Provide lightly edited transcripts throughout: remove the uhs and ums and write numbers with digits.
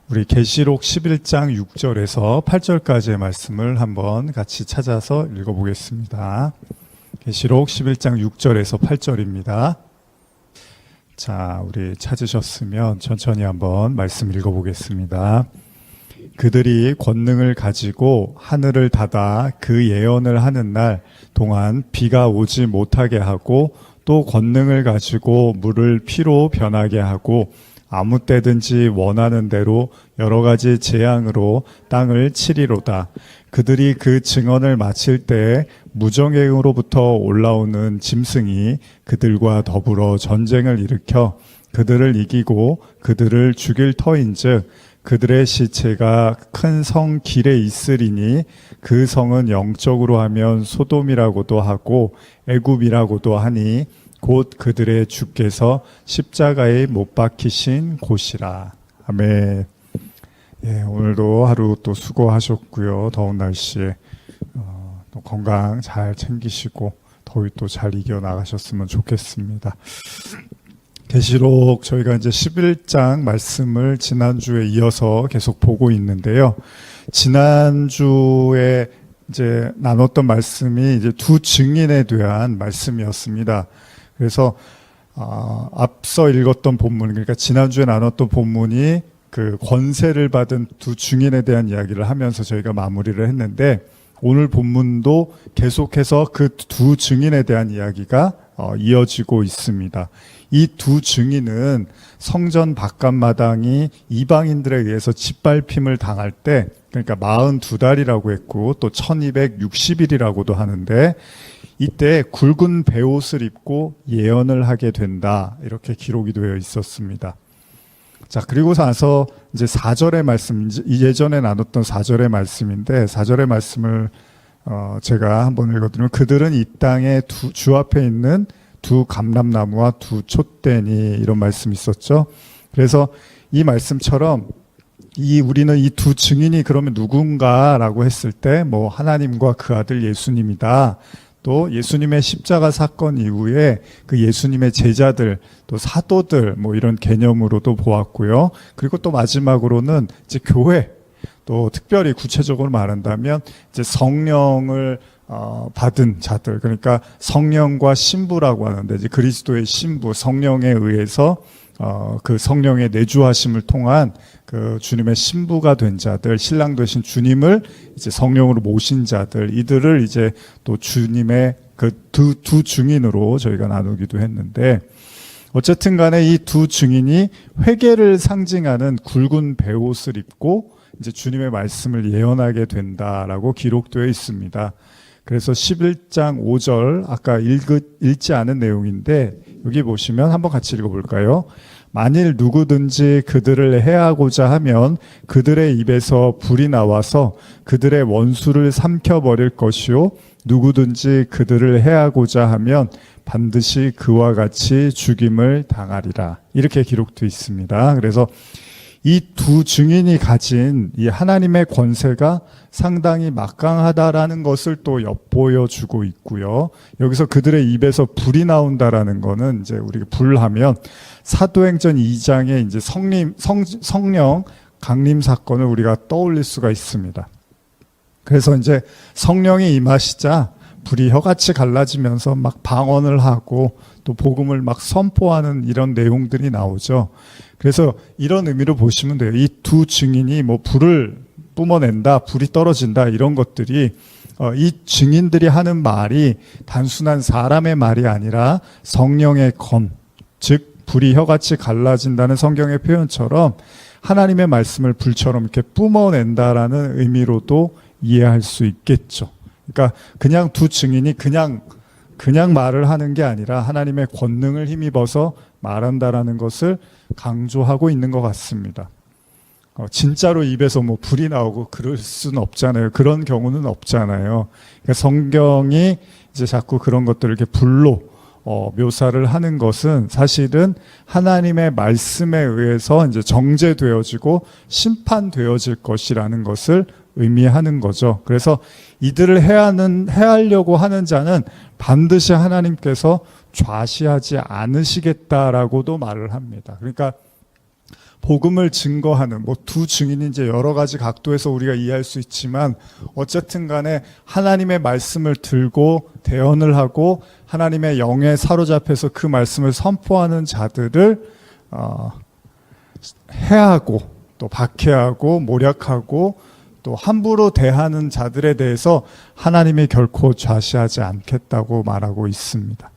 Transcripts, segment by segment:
우리 계시록 11장 6절에서 8절까지의 말씀을 한번 같이 찾아서 읽어보겠습니다. 계시록 11장 6절에서 8절입니다. 자, 우리 찾으셨으면 천천히 한번 말씀 읽어보겠습니다. 그들이 권능을 가지고 하늘을 닫아 그 예언을 하는 날 동안 비가 오지 못하게 하고, 또 권능을 가지고 물을 피로 변하게 하고, 아무 때든지 원하는 대로 여러 가지 재앙으로 땅을 치리로다. 그들이 그 증언을 마칠 때에 무정행으로부터 올라오는 짐승이 그들과 더불어 전쟁을 일으켜 그들을 이기고 그들을 죽일 터인즉 그들의 시체가 큰 성 길에 있으리니, 그 성은 영적으로 하면 소돔이라고도 하고 애굽이라고도 하니 곧 그들의 주께서 십자가에 못 박히신 곳이라. 아멘. 예, 오늘도 하루 또 수고하셨고요. 더운 날씨에 또 건강 잘 챙기시고 더위 또 잘 이겨나가셨으면 좋겠습니다. 계시록 저희가 이제 11장 말씀을 지난주에 이어서 계속 보고 있는데요. 지난주에 이제 나눴던 말씀이 이제 두 증인에 대한 말씀이었습니다. 그래서 앞서 읽었던 본문, 그러니까 지난주에 나눴던 본문이 그 권세를 받은 두 증인에 대한 이야기를 하면서 저희가 마무리를 했는데, 오늘 본문도 계속해서 그 두 증인에 대한 이야기가 이어지고 있습니다. 이 두 증인은 성전 바깥마당이 이방인들에 의해서 짓밟힘을 당할 때, 그러니까 42달이라고 했고 또 1260일이라고도 하는데, 이때 굵은 베옷을 입고 예언을 하게 된다, 이렇게 기록이 되어 있었습니다. 자, 그리고 나서 이제 4절의 말씀, 예전에 나눴던 4절의 말씀인데, 4절의 말씀을 제가 한번 읽어드리면, 그들은 이 땅에 주 앞에 있는 두 감람나무와 두 촛대니, 이런 말씀이 있었죠. 그래서 이 말씀처럼 우리는 이 두 증인이 그러면 누군가라고 했을 때, 뭐 하나님과 그 아들 예수님이다. 또 예수님의 십자가 사건 이후에 그 예수님의 제자들, 또 사도들, 뭐 이런 개념으로도 보았고요. 그리고 또 마지막으로는 이제 교회, 또 특별히 구체적으로 말한다면 이제 성령을 받은 자들, 그러니까 성령과 신부라고 하는데, 이제 그리스도의 신부, 성령에 의해서 그 성령의 내주하심을 통한 그 주님의 신부가 된 자들, 신랑 되신 주님을 이제 성령으로 모신 자들, 이들을 이제 또 주님의 그 두 증인으로 저희가 나누기도 했는데, 어쨌든 간에 이 두 증인이 회개를 상징하는 굵은 베옷을 입고 이제 주님의 말씀을 예언하게 된다라고 기록되어 있습니다. 그래서 11장 5절, 아까 읽지 않은 내용인데, 여기 보시면 한번 같이 읽어볼까요? 만일 누구든지 그들을 해하고자 하면 그들의 입에서 불이 나와서 그들의 원수를 삼켜버릴 것이요, 누구든지 그들을 해하고자 하면 반드시 그와 같이 죽임을 당하리라, 이렇게 기록되어 있습니다. 그래서 이 두 증인이 가진 이 하나님의 권세가 상당히 막강하다라는 것을 또 엿보여주고 있고요. 여기서 그들의 입에서 불이 나온다라는 거는, 이제 우리가 불하면 사도행전 2장의 이제 성령 강림 사건을 우리가 떠올릴 수가 있습니다. 그래서 이제 성령이 임하시자 불이 혀같이 갈라지면서 막 방언을 하고 또 복음을 막 선포하는 이런 내용들이 나오죠. 그래서 이런 의미로 보시면 돼요. 이 두 증인이 뭐 불을 뿜어낸다, 불이 떨어진다, 이런 것들이 이 증인들이 하는 말이 단순한 사람의 말이 아니라 성령의 검, 즉 불이 혀같이 갈라진다는 성경의 표현처럼 하나님의 말씀을 불처럼 이렇게 뿜어낸다라는 의미로도 이해할 수 있겠죠. 그러니까 그냥 두 증인이 그냥 말을 하는 게 아니라 하나님의 권능을 힘입어서 말한다라는 것을 강조하고 있는 것 같습니다. 진짜로 입에서 뭐 불이 나오고 그럴 수는 없잖아요. 그런 경우는 없잖아요. 그러니까 성경이 이제 자꾸 그런 것들을 이렇게 불로 묘사를 하는 것은 사실은 하나님의 말씀에 의해서 이제 정죄되어지고 심판되어질 것이라는 것을 의미하는 거죠. 그래서 이들을 해하려고 하는 자는 반드시 하나님께서 좌시하지 않으시겠다라고도 말을 합니다. 그러니까 복음을 증거하는 뭐 두 증인이 이제 여러 가지 각도에서 우리가 이해할 수 있지만 어쨌든 간에 하나님의 말씀을 들고 대언을 하고 하나님의 영에 사로잡혀서 그 말씀을 선포하는 자들을 해하고 또 박해하고 모략하고 또 함부로 대하는 자들에 대해서 하나님이 결코 좌시하지 않겠다고 말하고 있습니다.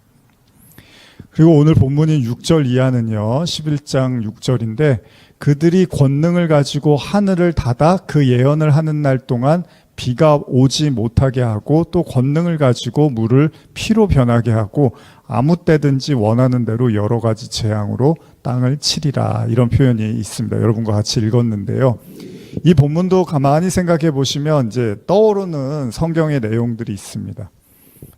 그리고 오늘 본문인 6절 이하는요, 11장 6절인데 그들이 권능을 가지고 하늘을 닫아 그 예언을 하는 날 동안 비가 오지 못하게 하고 또 권능을 가지고 물을 피로 변하게 하고 아무 때든지 원하는 대로 여러 가지 재앙으로 땅을 치리라, 이런 표현이 있습니다. 여러분과 같이 읽었는데요. 이 본문도 가만히 생각해 보시면 이제 떠오르는 성경의 내용들이 있습니다.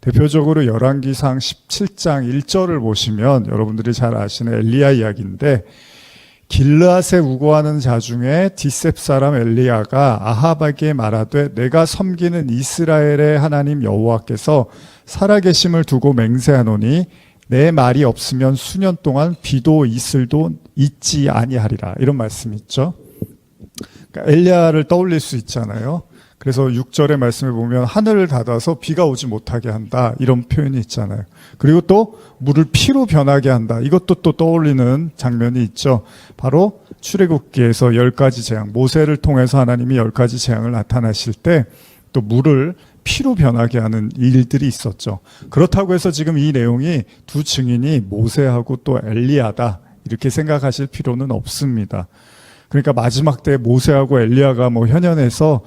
대표적으로 열왕기상 17장 1절을 보시면 여러분들이 잘 아시는 엘리야 이야기인데, 길르앗에 우거하는 자 중에 디셉 사람 엘리야가 아합에게 말하되 내가 섬기는 이스라엘의 하나님 여호와께서 살아계심을 두고 맹세하노니 내 말이 없으면 수년 동안 비도 이슬도 있지 아니하리라, 이런 말씀이 있죠. 그러니까 엘리야를 떠올릴 수 있잖아요. 그래서 6절의 말씀을 보면 하늘을 닫아서 비가 오지 못하게 한다, 이런 표현이 있잖아요. 그리고 또 물을 피로 변하게 한다, 이것도 또 떠올리는 장면이 있죠. 바로 출애굽기에서 10가지 재앙, 모세를 통해서 하나님이 10가지 재앙을 나타내실 때 또 물을 피로 변하게 하는 일들이 있었죠. 그렇다고 해서 지금 이 내용이 두 증인이 모세하고 또 엘리야다, 이렇게 생각하실 필요는 없습니다. 그러니까 마지막 때 모세하고 엘리야가 뭐 현현해서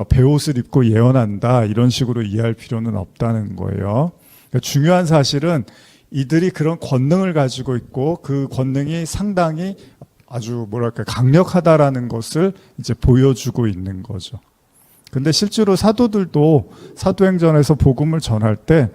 베옷을 입고 예언한다, 이런 식으로 이해할 필요는 없다는 거예요. 그러니까 중요한 사실은 이들이 그런 권능을 가지고 있고 그 권능이 상당히 아주 강력하다라는 것을 이제 보여주고 있는 거죠. 근데 실제로 사도들도 사도행전에서 복음을 전할 때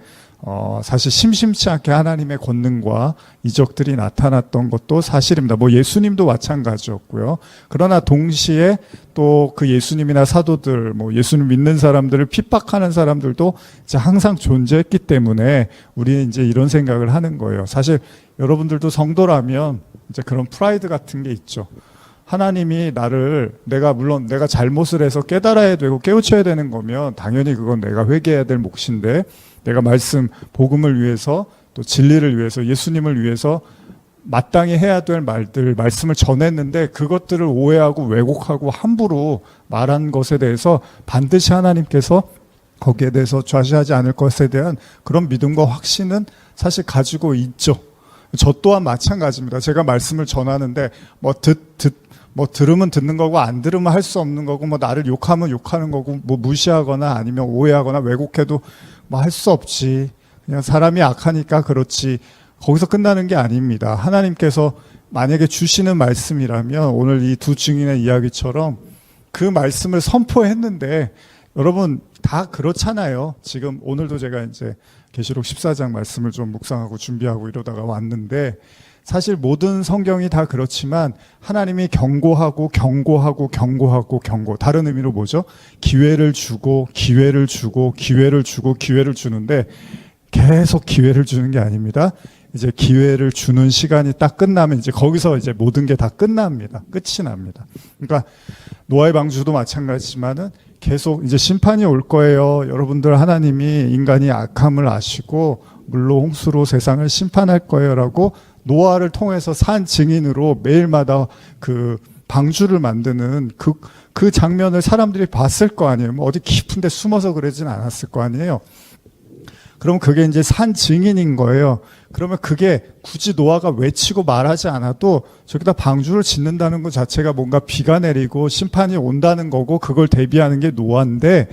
사실 심심치 않게 하나님의 권능과 이적들이 나타났던 것도 사실입니다. 뭐 예수님도 마찬가지였고요. 그러나 동시에 또 그 예수님이나 사도들, 뭐 예수님 믿는 사람들을 핍박하는 사람들도 이제 항상 존재했기 때문에 우리는 이제 이런 생각을 하는 거예요. 사실 여러분들도 성도라면 이제 그런 프라이드 같은 게 있죠. 하나님이 물론 내가 잘못을 해서 깨달아야 되고 깨우쳐야 되는 거면 당연히 그건 내가 회개해야 될 몫인데, 내가 복음을 위해서 또 진리를 위해서 예수님을 위해서 마땅히 해야 될 말씀을 전했는데 그것들을 오해하고 왜곡하고 함부로 말한 것에 대해서 반드시 하나님께서 거기에 대해서 좌시하지 않을 것에 대한 그런 믿음과 확신은 사실 가지고 있죠. 저 또한 마찬가지입니다. 제가 말씀을 전하는데 들으면 듣는 거고 안 들으면 할 수 없는 거고, 뭐 나를 욕하면 욕하는 거고, 뭐 무시하거나 아니면 오해하거나 왜곡해도 뭐 할 수 없지, 그냥 사람이 악하니까 그렇지, 거기서 끝나는 게 아닙니다. 하나님께서 만약에 주시는 말씀이라면 오늘 이 두 증인의 이야기처럼 그 말씀을 선포했는데, 여러분 다 그렇잖아요. 지금 오늘도 제가 이제 계시록 14장 말씀을 좀 묵상하고 준비하고 이러다가 왔는데, 사실 모든 성경이 다 그렇지만 하나님이 경고, 다른 의미로 뭐죠? 기회를 주고 기회를 주고 기회를 주고 기회를 주는데 계속 기회를 주는 게 아닙니다. 이제 기회를 주는 시간이 딱 끝나면 이제 거기서 이제 모든 게 다 끝납니다. 끝이 납니다. 그러니까 노아의 방주도 마찬가지지만은 계속 이제 심판이 올 거예요. 여러분들, 하나님이 인간이 악함을 아시고 물로 홍수로 세상을 심판할 거예요라고 노아를 통해서 산 증인으로 매일마다 그 방주를 만드는 그 장면을 사람들이 봤을 거 아니에요. 뭐 어디 깊은 데 숨어서 그러진 않았을 거 아니에요. 그럼 그게 이제 산 증인인 거예요. 그러면 그게 굳이 노아가 외치고 말하지 않아도 저기다 방주를 짓는다는 것 자체가 뭔가 비가 내리고 심판이 온다는 거고, 그걸 대비하는 게 노아인데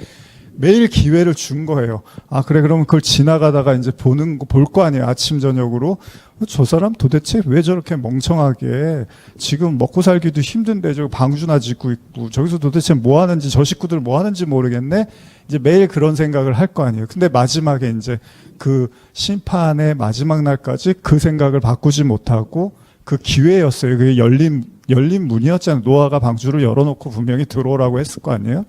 매일 기회를 준 거예요. 아, 그래, 그러면 그걸 지나가다가 이제 볼 거 아니에요. 아침, 저녁으로. 저 사람 도대체 왜 저렇게 멍청하게, 지금 먹고 살기도 힘든데 저 방주나 짓고 있고, 저기서 도대체 뭐 하는지, 저 식구들 뭐 하는지 모르겠네? 이제 매일 그런 생각을 할 거 아니에요. 근데 마지막에 이제 그 심판의 마지막 날까지 그 생각을 바꾸지 못하고 그 기회였어요. 그게 열린 문이었잖아요. 노아가 방주를 열어놓고 분명히 들어오라고 했을 거 아니에요.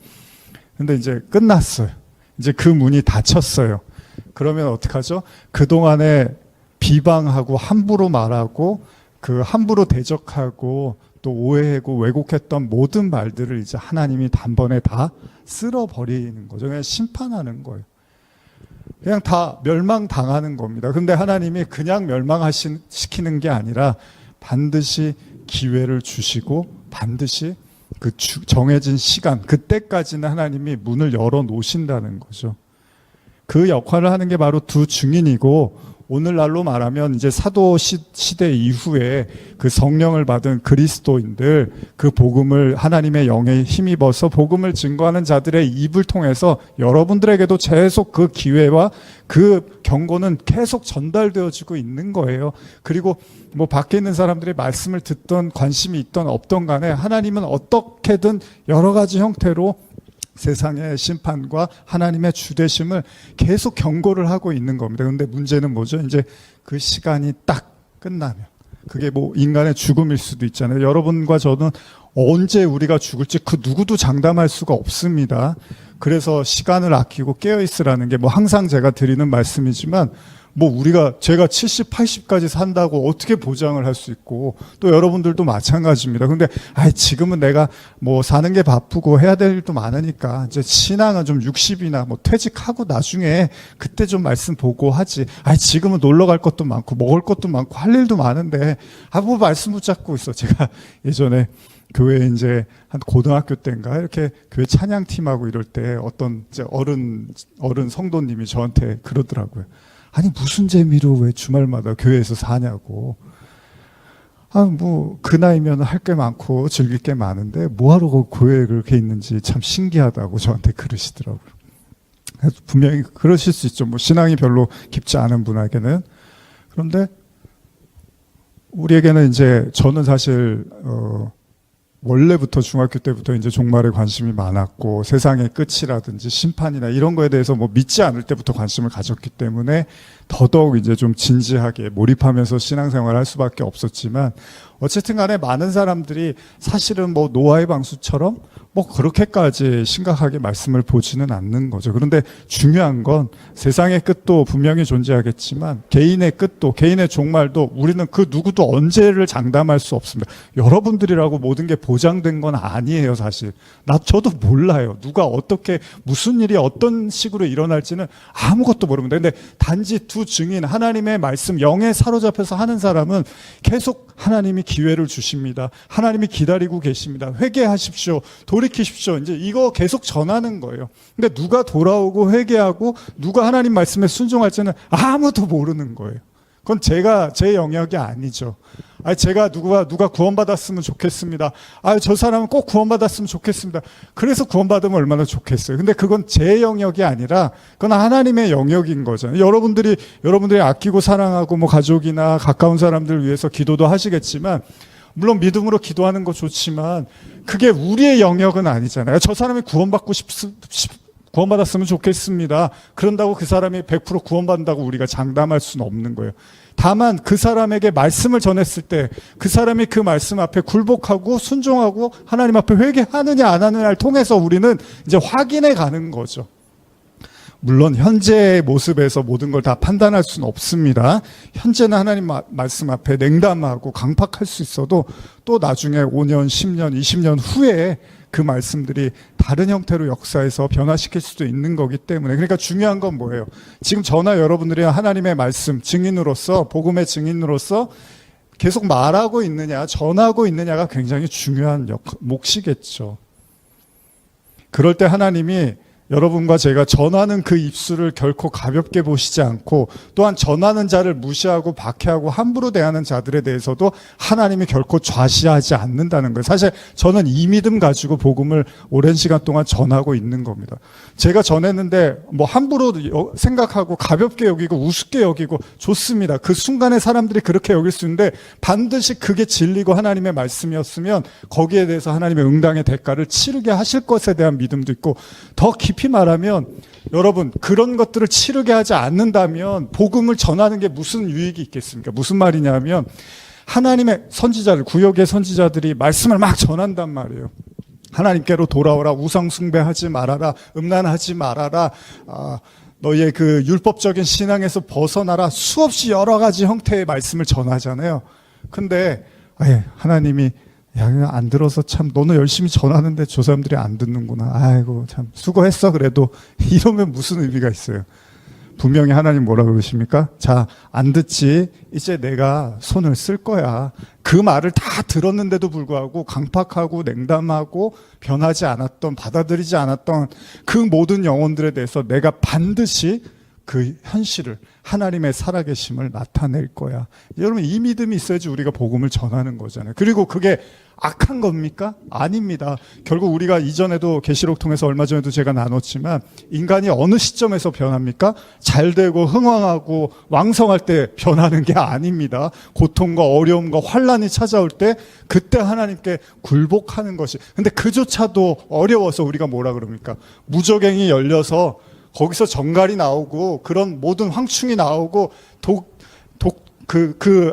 근데 이제 끝났어요. 이제 그 문이 닫혔어요. 그러면 어떡하죠? 그동안에 비방하고 함부로 말하고 그 함부로 대적하고 또 오해하고 왜곡했던 모든 말들을 이제 하나님이 단번에 다 쓸어버리는 거죠. 그냥 심판하는 거예요. 그냥 다 멸망당하는 겁니다. 근데 하나님이 그냥 멸망시키는 게 아니라 반드시 기회를 주시고 반드시 그 정해진 시간, 그때까지는 하나님이 문을 열어 놓으신다는 거죠. 그 역할을 하는 게 바로 두 증인이고, 오늘날로 말하면 이제 사도 시대 이후에 그 성령을 받은 그리스도인들, 그 복음을 하나님의 영에 힘입어서 복음을 증거하는 자들의 입을 통해서 여러분들에게도 계속 그 기회와 그 경고는 계속 전달되어지고 있는 거예요. 그리고 뭐 밖에 있는 사람들이 말씀을 듣던 관심이 있던 없던 간에 하나님은 어떻게든 여러 가지 형태로 세상의 심판과 하나님의 주되심을 계속 경고를 하고 있는 겁니다. 그런데 문제는 뭐죠? 이제 그 시간이 딱 끝나면, 그게 뭐 인간의 죽음일 수도 있잖아요. 여러분과 저는 언제 우리가 죽을지 그 누구도 장담할 수가 없습니다. 그래서 시간을 아끼고 깨어있으라는 게 뭐 항상 제가 드리는 말씀이지만, 뭐 제가 70, 80까지 산다고 어떻게 보장을 할 수 있고, 또 여러분들도 마찬가지입니다. 근데 지금은 내가 뭐 사는 게 바쁘고 해야 될 일도 많으니까 이제 신앙은 좀 60이나 뭐 퇴직하고 나중에 그때 좀 말씀 보고 하지. 지금은 놀러 갈 것도 많고 먹을 것도 많고 할 일도 많은데 뭐 말씀 붙잡고 있어. 제가 예전에 교회 이제 한 고등학교 때인가 이렇게 교회 찬양팀하고 이럴 때 어떤 이제 어른 성도님이 저한테 그러더라고요. 아니 무슨 재미로 왜 주말마다 교회에서 사냐고. 뭐 그 나이면 할 게 많고 즐길 게 많은데 뭐하러 그 교회에 그렇게 있는지 참 신기하다고 저한테 그러시더라고요. 분명히 그러실 수 있죠. 뭐 신앙이 별로 깊지 않은 분에게는. 그런데 우리에게는 이제 저는 사실 원래부터 중학교 때부터 이제 종말에 관심이 많았고 세상의 끝이라든지 심판이나 이런 거에 대해서 뭐 믿지 않을 때부터 관심을 가졌기 때문에 더더욱 이제 좀 진지하게 몰입하면서 신앙생활을 할 수밖에 없었지만, 어쨌든 간에 많은 사람들이 사실은 뭐 노아의 방수처럼 뭐 그렇게까지 심각하게 말씀을 보지는 않는 거죠. 그런데 중요한 건 세상의 끝도 분명히 존재하겠지만 개인의 끝도, 개인의 종말도 우리는 그 누구도 언제를 장담할 수 없습니다. 여러분들이라고 모든 게 보장된 건 아니에요, 사실. 저도 몰라요. 누가 어떻게 무슨 일이 어떤 식으로 일어날지는 아무것도 모릅니다. 근데 단지 두 증인, 하나님의 말씀 영에 사로잡혀서 하는 사람은 계속 하나님이 기회를 주십니다. 하나님이 기다리고 계십니다. 회개하십시오. 돌이키십시오. 이제 이거 계속 전하는 거예요. 근데 누가 돌아오고 회개하고 누가 하나님 말씀에 순종할지는 아무도 모르는 거예요. 그건 제 영역이 아니죠. 제가 누가 구원받았으면 좋겠습니다. 저 사람은 꼭 구원받았으면 좋겠습니다. 그래서 구원받으면 얼마나 좋겠어요. 근데 그건 제 영역이 아니라 그건 하나님의 영역인 거잖아요. 여러분들이 아끼고 사랑하고 뭐 가족이나 가까운 사람들 위해서 기도도 하시겠지만, 물론 믿음으로 기도하는 거 좋지만 그게 우리의 영역은 아니잖아요. 저 사람이 구원받았으면 좋겠습니다. 그런다고 그 사람이 100% 구원받는다고 우리가 장담할 수는 없는 거예요. 다만 그 사람에게 말씀을 전했을 때 그 사람이 그 말씀 앞에 굴복하고 순종하고 하나님 앞에 회개하느냐 안 하느냐를 통해서 우리는 이제 확인해 가는 거죠. 물론 현재의 모습에서 모든 걸 다 판단할 수는 없습니다. 현재는 하나님 말씀 앞에 냉담하고 강팍할 수 있어도 또 나중에 5년, 10년, 20년 후에 그 말씀들이 다른 형태로 역사에서 변화시킬 수도 있는 거기 때문에, 그러니까 중요한 건 뭐예요? 지금 저나 여러분들이 하나님의 말씀 증인으로서, 복음의 증인으로서 계속 말하고 있느냐, 전하고 있느냐가 굉장히 중요한 몫이겠죠. 그럴 때 하나님이 여러분과 제가 전하는 그 입술을 결코 가볍게 보시지 않고, 또한 전하는 자를 무시하고 박해하고 함부로 대하는 자들에 대해서도 하나님이 결코 좌시하지 않는다는 거예요. 사실 저는 이 믿음 가지고 복음을 오랜 시간 동안 전하고 있는 겁니다. 제가 전했는데 뭐 함부로 생각하고 가볍게 여기고 우습게 여기고 좋습니다. 그 순간에 사람들이 그렇게 여길 수 있는데 반드시 그게 진리고 하나님의 말씀이었으면 거기에 대해서 하나님의 응당의 대가를 치르게 하실 것에 대한 믿음도 있고, 더 깊이 말하면 여러분, 그런 것들을 치르게 하지 않는다면 복음을 전하는 게 무슨 유익이 있겠습니까? 무슨 말이냐면, 하나님의 선지자들, 구역의 선지자들이 말씀을 막 전한단 말이에요. 하나님께로 돌아오라, 우상 숭배하지 말아라, 음란하지 말아라, 너의 그 율법적인 신앙에서 벗어나라, 수없이 여러 가지 형태의 말씀을 전하잖아요. 근데 하나님이 야, 그냥 안 들어서 참 너는 열심히 전하는데 저 사람들이 안 듣는구나. 아이고 참 수고했어 그래도. 이러면 무슨 의미가 있어요? 분명히 하나님 뭐라 그러십니까? 자, 안 듣지? 이제 내가 손을 쓸 거야. 그 말을 다 들었는데도 불구하고 강팍하고 냉담하고 변하지 않았던, 받아들이지 않았던 그 모든 영혼들에 대해서 내가 반드시 그 현실을, 하나님의 살아계심을 나타낼 거야. 여러분, 이 믿음이 있어야지 우리가 복음을 전하는 거잖아요. 그리고 그게 악한 겁니까? 아닙니다. 결국 우리가 이전에도 계시록 통해서 얼마 전에도 제가 나눴지만, 인간이 어느 시점에서 변합니까? 잘 되고 흥왕하고 왕성할 때 변하는 게 아닙니다. 고통과 어려움과 환란이 찾아올 때 그때 하나님께 굴복하는 것이. 근데 그조차도 어려워서 우리가 뭐라 그럽니까? 무저갱이 열려서 거기서 정갈이 나오고 그런 모든 황충이 나오고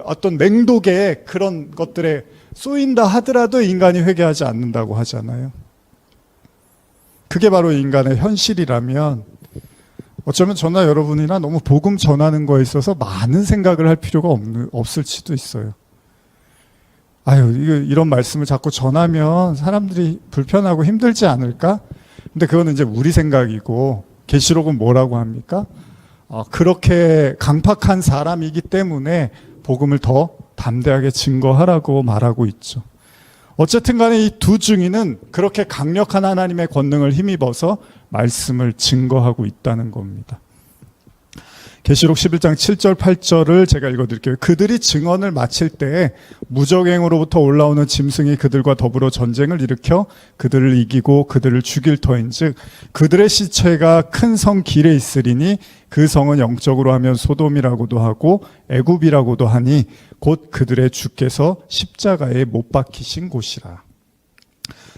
어떤 맹독의 그런 것들에 쏘인다 하더라도 인간이 회개하지 않는다고 하잖아요. 그게 바로 인간의 현실이라면 어쩌면 저나 여러분이나 너무 복음 전하는 거에 있어서 많은 생각을 할 필요가 없을지도 있어요. 아유, 이런 말씀을 자꾸 전하면 사람들이 불편하고 힘들지 않을까? 근데 그거는 이제 우리 생각이고, 계시록은 뭐라고 합니까? 그렇게 강팍한 사람이기 때문에 복음을 더 담대하게 증거하라고 말하고 있죠. 어쨌든 간에 이 두 증인은 그렇게 강력한 하나님의 권능을 힘입어서 말씀을 증거하고 있다는 겁니다. 계시록 11장 7절 8절을 제가 읽어드릴게요. 그들이 증언을 마칠 때 무저갱으로부터 올라오는 짐승이 그들과 더불어 전쟁을 일으켜 그들을 이기고 그들을 죽일 터인즉 그들의 시체가 큰 성 길에 있으리니 그 성은 영적으로 하면 소돔이라고도 하고 애굽이라고도 하니 곧 그들의 주께서 십자가에 못 박히신 곳이라.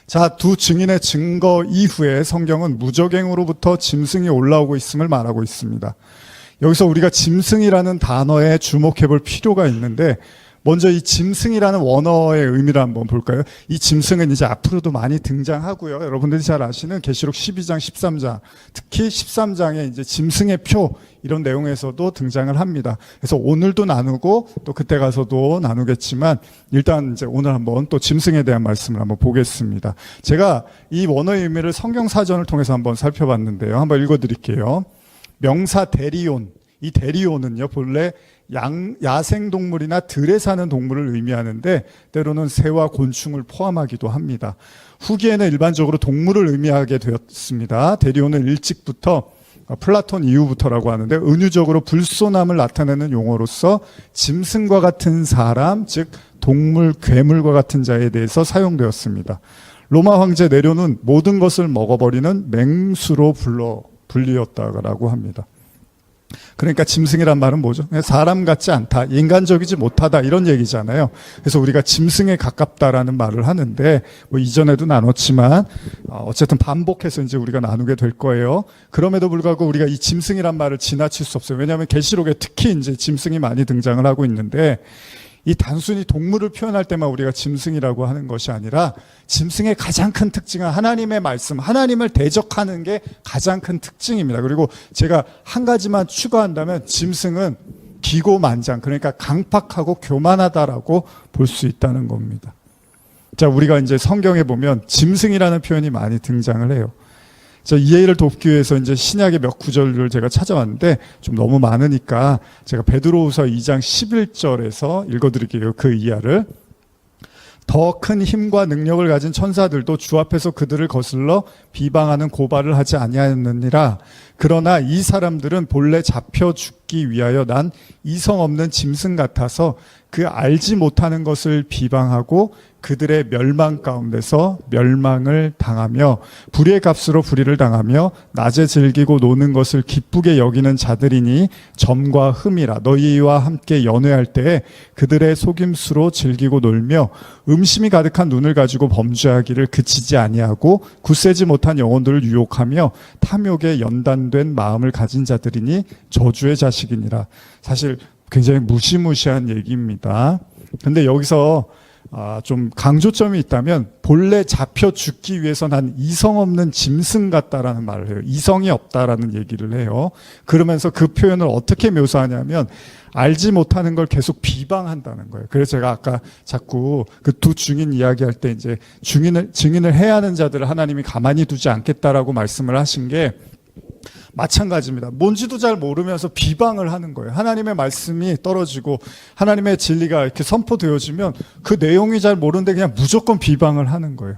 자, 두 증인의 증거 이후에 성경은 무저갱으로부터 짐승이 올라오고 있음을 말하고 있습니다. 여기서 우리가 짐승이라는 단어에 주목해 볼 필요가 있는데, 먼저 이 짐승이라는 원어의 의미를 한번 볼까요? 이 짐승은 이제 앞으로도 많이 등장하고요. 여러분들이 잘 아시는 계시록 12장, 13장, 특히 13장에 이제 짐승의 표, 이런 내용에서도 등장을 합니다. 그래서 오늘도 나누고 또 그때 가서도 나누겠지만, 일단 이제 오늘 한번 또 짐승에 대한 말씀을 한번 보겠습니다. 제가 이 원어의 의미를 성경 사전을 통해서 한번 살펴봤는데요. 한번 읽어드릴게요. 명사 데리온, 이 데리온은요 본래 야생동물이나 들에 사는 동물을 의미하는데 때로는 새와 곤충을 포함하기도 합니다. 후기에는 일반적으로 동물을 의미하게 되었습니다. 데리온은 일찍부터 플라톤 이후부터라고 하는데 은유적으로 불손함을 나타내는 용어로서 짐승과 같은 사람, 즉 동물, 괴물과 같은 자에 대해서 사용되었습니다. 로마 황제 네로는 모든 것을 먹어버리는 맹수로 불리었다고 합니다. 그러니까 짐승이란 말은 뭐죠? 사람 같지 않다, 인간적이지 못하다, 이런 얘기잖아요. 그래서 우리가 짐승에 가깝다라는 말을 하는데, 뭐 이전에도 나눴지만 어쨌든 반복해서 이제 우리가 나누게 될 거예요. 그럼에도 불구하고 우리가 이 짐승이란 말을 지나칠 수 없어요. 왜냐하면 계시록에 특히 이제 짐승이 많이 등장을 하고 있는데, 이 단순히 동물을 표현할 때만 우리가 짐승이라고 하는 것이 아니라 짐승의 가장 큰 특징은 하나님의 말씀, 하나님을 대적하는 게 가장 큰 특징입니다. 그리고 제가 한 가지만 추가한다면 짐승은 기고만장, 그러니까 강팍하고 교만하다라고 볼 수 있다는 겁니다. 자, 우리가 이제 성경에 보면 짐승이라는 표현이 많이 등장을 해요. 자, 이해를 돕기 위해서 이제 신약의 몇 구절을 제가 찾아왔는데 좀 너무 많으니까 제가 베드로후서 2장 11절에서 읽어드릴게요. 그 이하를. 더 큰 힘과 능력을 가진 천사들도 주 앞에서 그들을 거슬러 비방하는 고발을 하지 아니하였느니라. 그러나 이 사람들은 본래 잡혀 죽기 위하여 난 이성 없는 짐승 같아서 그 알지 못하는 것을 비방하고 그들의 멸망 가운데서 멸망을 당하며 불의의 값으로 불의를 당하며 낮에 즐기고 노는 것을 기쁘게 여기는 자들이니 점과 흠이라. 너희와 함께 연회할 때에 그들의 속임수로 즐기고 놀며 음심이 가득한 눈을 가지고 범죄하기를 그치지 아니하고 굳세지 못한 영혼들을 유혹하며 탐욕에 연단된 마음을 가진 자들이니 저주의 자식이니라. 사실 굉장히 무시무시한 얘기입니다. 근데 여기서 좀 강조점이 있다면 본래 잡혀 죽기 위해서 난 이성 없는 짐승 같다라는 말을 해요. 이성이 없다라는 얘기를 해요. 그러면서 그 표현을 어떻게 묘사하냐면 알지 못하는 걸 계속 비방한다는 거예요. 그래서 제가 아까 자꾸 그 두 증인 이야기할 때 이제 증인을 해야 하는 자들을 하나님이 가만히 두지 않겠다라고 말씀을 하신 게 마찬가지입니다. 뭔지도 잘 모르면서 비방을 하는 거예요. 하나님의 말씀이 떨어지고 하나님의 진리가 이렇게 선포되어지면 그 내용이 잘 모르는데 그냥 무조건 비방을 하는 거예요.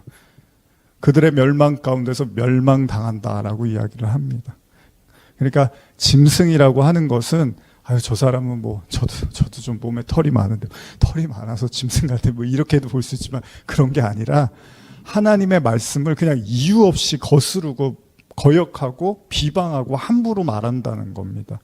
그들의 멸망 가운데서 멸망당한다라고 이야기를 합니다. 그러니까 짐승이라고 하는 것은 아유 저 사람은 뭐 저도 좀 몸에 털이 많은데 털이 많아서 짐승 같아 뭐 이렇게도 볼 수 있지만 그런 게 아니라 하나님의 말씀을 그냥 이유 없이 거스르고 거역하고 비방하고 함부로 말한다는 겁니다.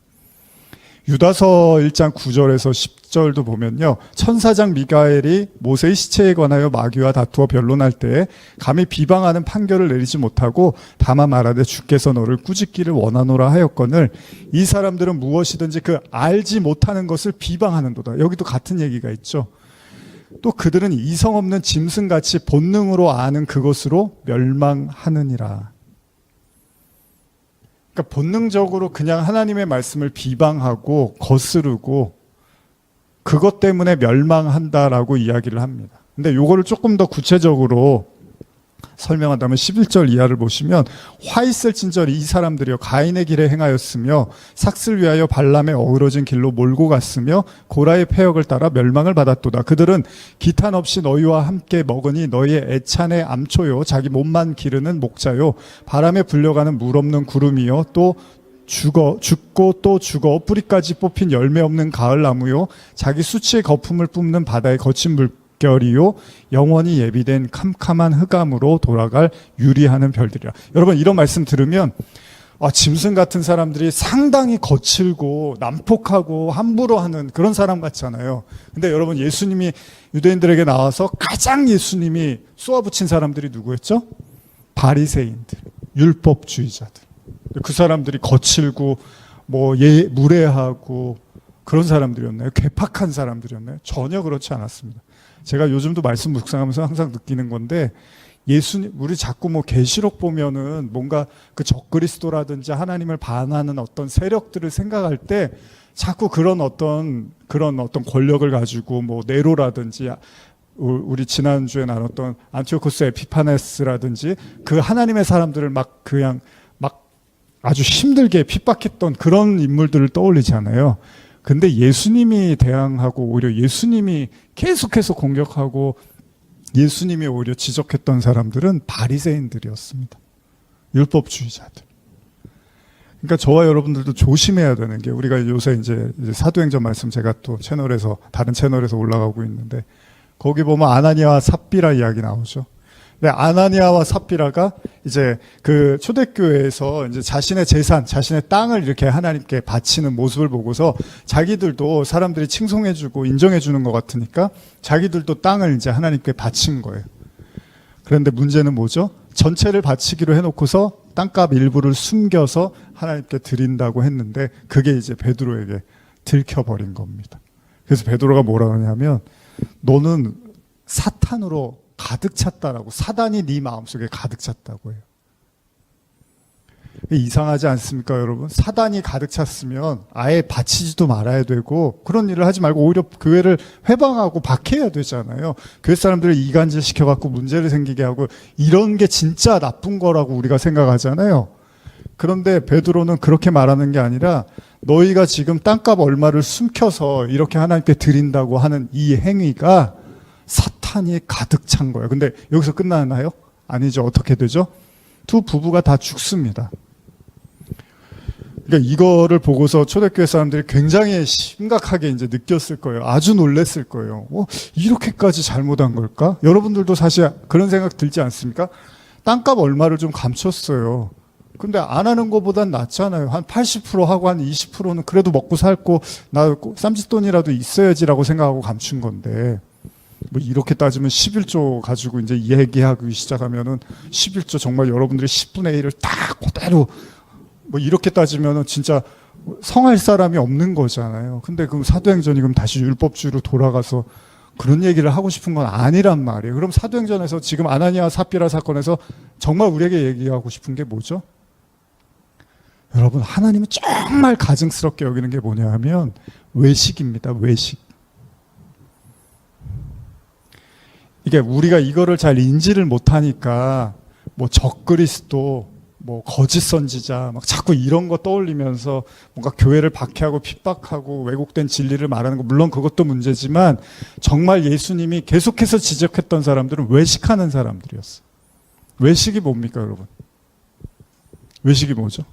유다서 1장 9절에서 10절도 보면요. 천사장 미가엘이 모세의 시체에 관하여 마귀와 다투어 변론할 때에 감히 비방하는 판결을 내리지 못하고 다만 말하되 주께서 너를 꾸짖기를 원하노라 하였거늘 이 사람들은 무엇이든지 그 알지 못하는 것을 비방하는도다. 여기도 같은 얘기가 있죠. 또 그들은 이성 없는 짐승같이 본능으로 아는 그것으로 멸망하느니라. 그러니까 본능적으로 그냥 하나님의 말씀을 비방하고 거스르고 그것 때문에 멸망한다라고 이야기를 합니다. 근데 요거를 조금 더 구체적으로 설명한다면 11절 이하를 보시면 화 있을진저리 이 사람들이여 가인의 길에 행하였으며 삭슬 위하여 발람의 어우러진 길로 몰고 갔으며 고라의 패역을 따라 멸망을 받았도다. 그들은 기탄 없이 너희와 함께 먹으니 너희의 애찬의 암초요 자기 몸만 기르는 목자요 바람에 불려가는 물 없는 구름이요 또 죽고 또 죽어 뿌리까지 뽑힌 열매 없는 가을 나무요 자기 수치의 거품을 뿜는 바다의 거친 물결이요 영원히 예비된 캄캄한 흑암으로 돌아갈 유리하는 별들이라. 여러분 이런 말씀 들으면 짐승 같은 사람들이 상당히 거칠고 난폭하고 함부로 하는 그런 사람 같잖아요. 근데 여러분 예수님이 유대인들에게 나와서 가장 예수님이 쏘아붙인 사람들이 누구였죠? 바리새인들, 율법주의자들. 그 사람들이 거칠고 무례하고 그런 사람들이었나요? 괴팍한 사람들이었나요? 전혀 그렇지 않았습니다. 제가 요즘도 말씀 묵상하면서 항상 느끼는 건데 예수님 우리 자꾸 계시록 보면은 뭔가 그 적그리스도라든지 하나님을 반하는 어떤 세력들을 생각할 때 자꾸 그런 어떤 권력을 가지고 네로라든지 우리 지난주에 나눴던 안티오코스 에피파네스라든지 그 하나님의 사람들을 막 아주 힘들게 핍박했던 그런 인물들을 떠올리잖아요. 근데 예수님이 대항하고 오히려 예수님이 계속해서 공격하고 예수님이 오히려 지적했던 사람들은 바리새인들이었습니다. 율법주의자들. 그러니까 저와 여러분들도 조심해야 되는 게 우리가 요새 이제 사도행전 말씀 제가 또 다른 채널에서 올라가고 있는데 거기 보면 아나니아와 삽비라 이야기 나오죠. 네, 아나니아와 삽비라가 이제 그 초대교회에서 이제 자신의 재산, 자신의 땅을 이렇게 하나님께 바치는 모습을 보고서 자기들도 사람들이 칭송해주고 인정해주는 것 같으니까 자기들도 땅을 이제 하나님께 바친 거예요. 그런데 문제는 뭐죠? 전체를 바치기로 해놓고서 땅값 일부를 숨겨서 하나님께 드린다고 했는데 그게 이제 베드로에게 들켜버린 겁니다. 그래서 베드로가 뭐라 하냐면 너는 사탄으로 가득 찼다라고, 사단이 네 마음속에 가득 찼다고 해요. 이상하지 않습니까, 여러분? 사단이 가득 찼으면 아예 바치지도 말아야 되고 그런 일을 하지 말고 오히려 교회를 회방하고 박해야 되잖아요. 교회 사람들을 이간질 시켜갖고 문제를 생기게 하고 이런 게 진짜 나쁜 거라고 우리가 생각하잖아요. 그런데 베드로는 그렇게 말하는 게 아니라 너희가 지금 땅값 얼마를 숨겨서 이렇게 하나님께 드린다고 하는 이 행위가 사탄이 가득 찬 거예요. 근데 여기서 끝나나요? 아니죠. 어떻게 되죠? 두 부부가 다 죽습니다. 그러니까 이거를 보고서 초대교회 사람들이 굉장히 심각하게 이제 느꼈을 거예요. 아주 놀랬을 거예요. 이렇게까지 잘못한 걸까? 여러분들도 사실 그런 생각 들지 않습니까? 땅값 얼마를 좀 감췄어요. 근데 안 하는 것보단 낫잖아요. 한 80% 하고 한 20%는 그래도 먹고 살고 나 쌈짓돈이라도 있어야지라고 생각하고 감춘 건데 이렇게 따지면 11조 가지고 이제 얘기하기 시작하면은 11조 정말 여러분들이 10분의 1을 다 그대로 이렇게 따지면은 진짜 성할 사람이 없는 거잖아요. 근데 그럼 사도행전이 그럼 다시 율법주의로 돌아가서 그런 얘기를 하고 싶은 건 아니란 말이에요. 그럼 사도행전에서 지금 아나니아 삽비라 사건에서 정말 우리에게 얘기하고 싶은 게 뭐죠? 여러분, 하나님이 정말 가증스럽게 여기는 게 뭐냐 하면 외식입니다. 외식. 이게 우리가 이거를 잘 인지를 못하니까 뭐 적그리스도, 뭐 거짓 선지자 막 자꾸 이런 거 떠올리면서 뭔가 교회를 박해하고 핍박하고 왜곡된 진리를 말하는 거, 물론 그것도 문제지만 정말 예수님이 계속해서 지적했던 사람들은 외식하는 사람들이었어요. 외식이 뭡니까, 여러분? 외식이 뭐죠?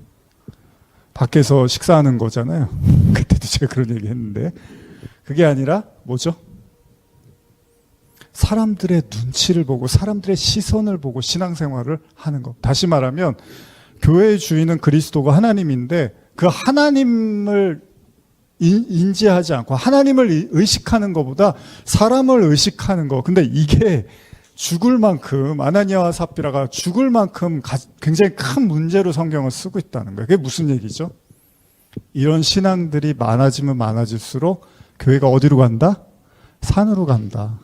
밖에서 식사하는 거잖아요. 그때도 제가 그런 얘기 했는데, 그게 아니라 뭐죠? 사람들의 눈치를 보고 사람들의 시선을 보고 신앙생활을 하는 것. 다시 말하면 교회의 주인은 그리스도가 하나님인데 그 하나님을 인지하지 않고 하나님을 의식하는 것보다 사람을 의식하는 것. 근데 이게 죽을 만큼, 아나니아와 삽비라가 죽을 만큼 굉장히 큰 문제로 성경을 쓰고 있다는 거예요. 그게 무슨 얘기죠? 이런 신앙들이 많아지면 많아질수록 교회가 어디로 간다? 산으로 간다.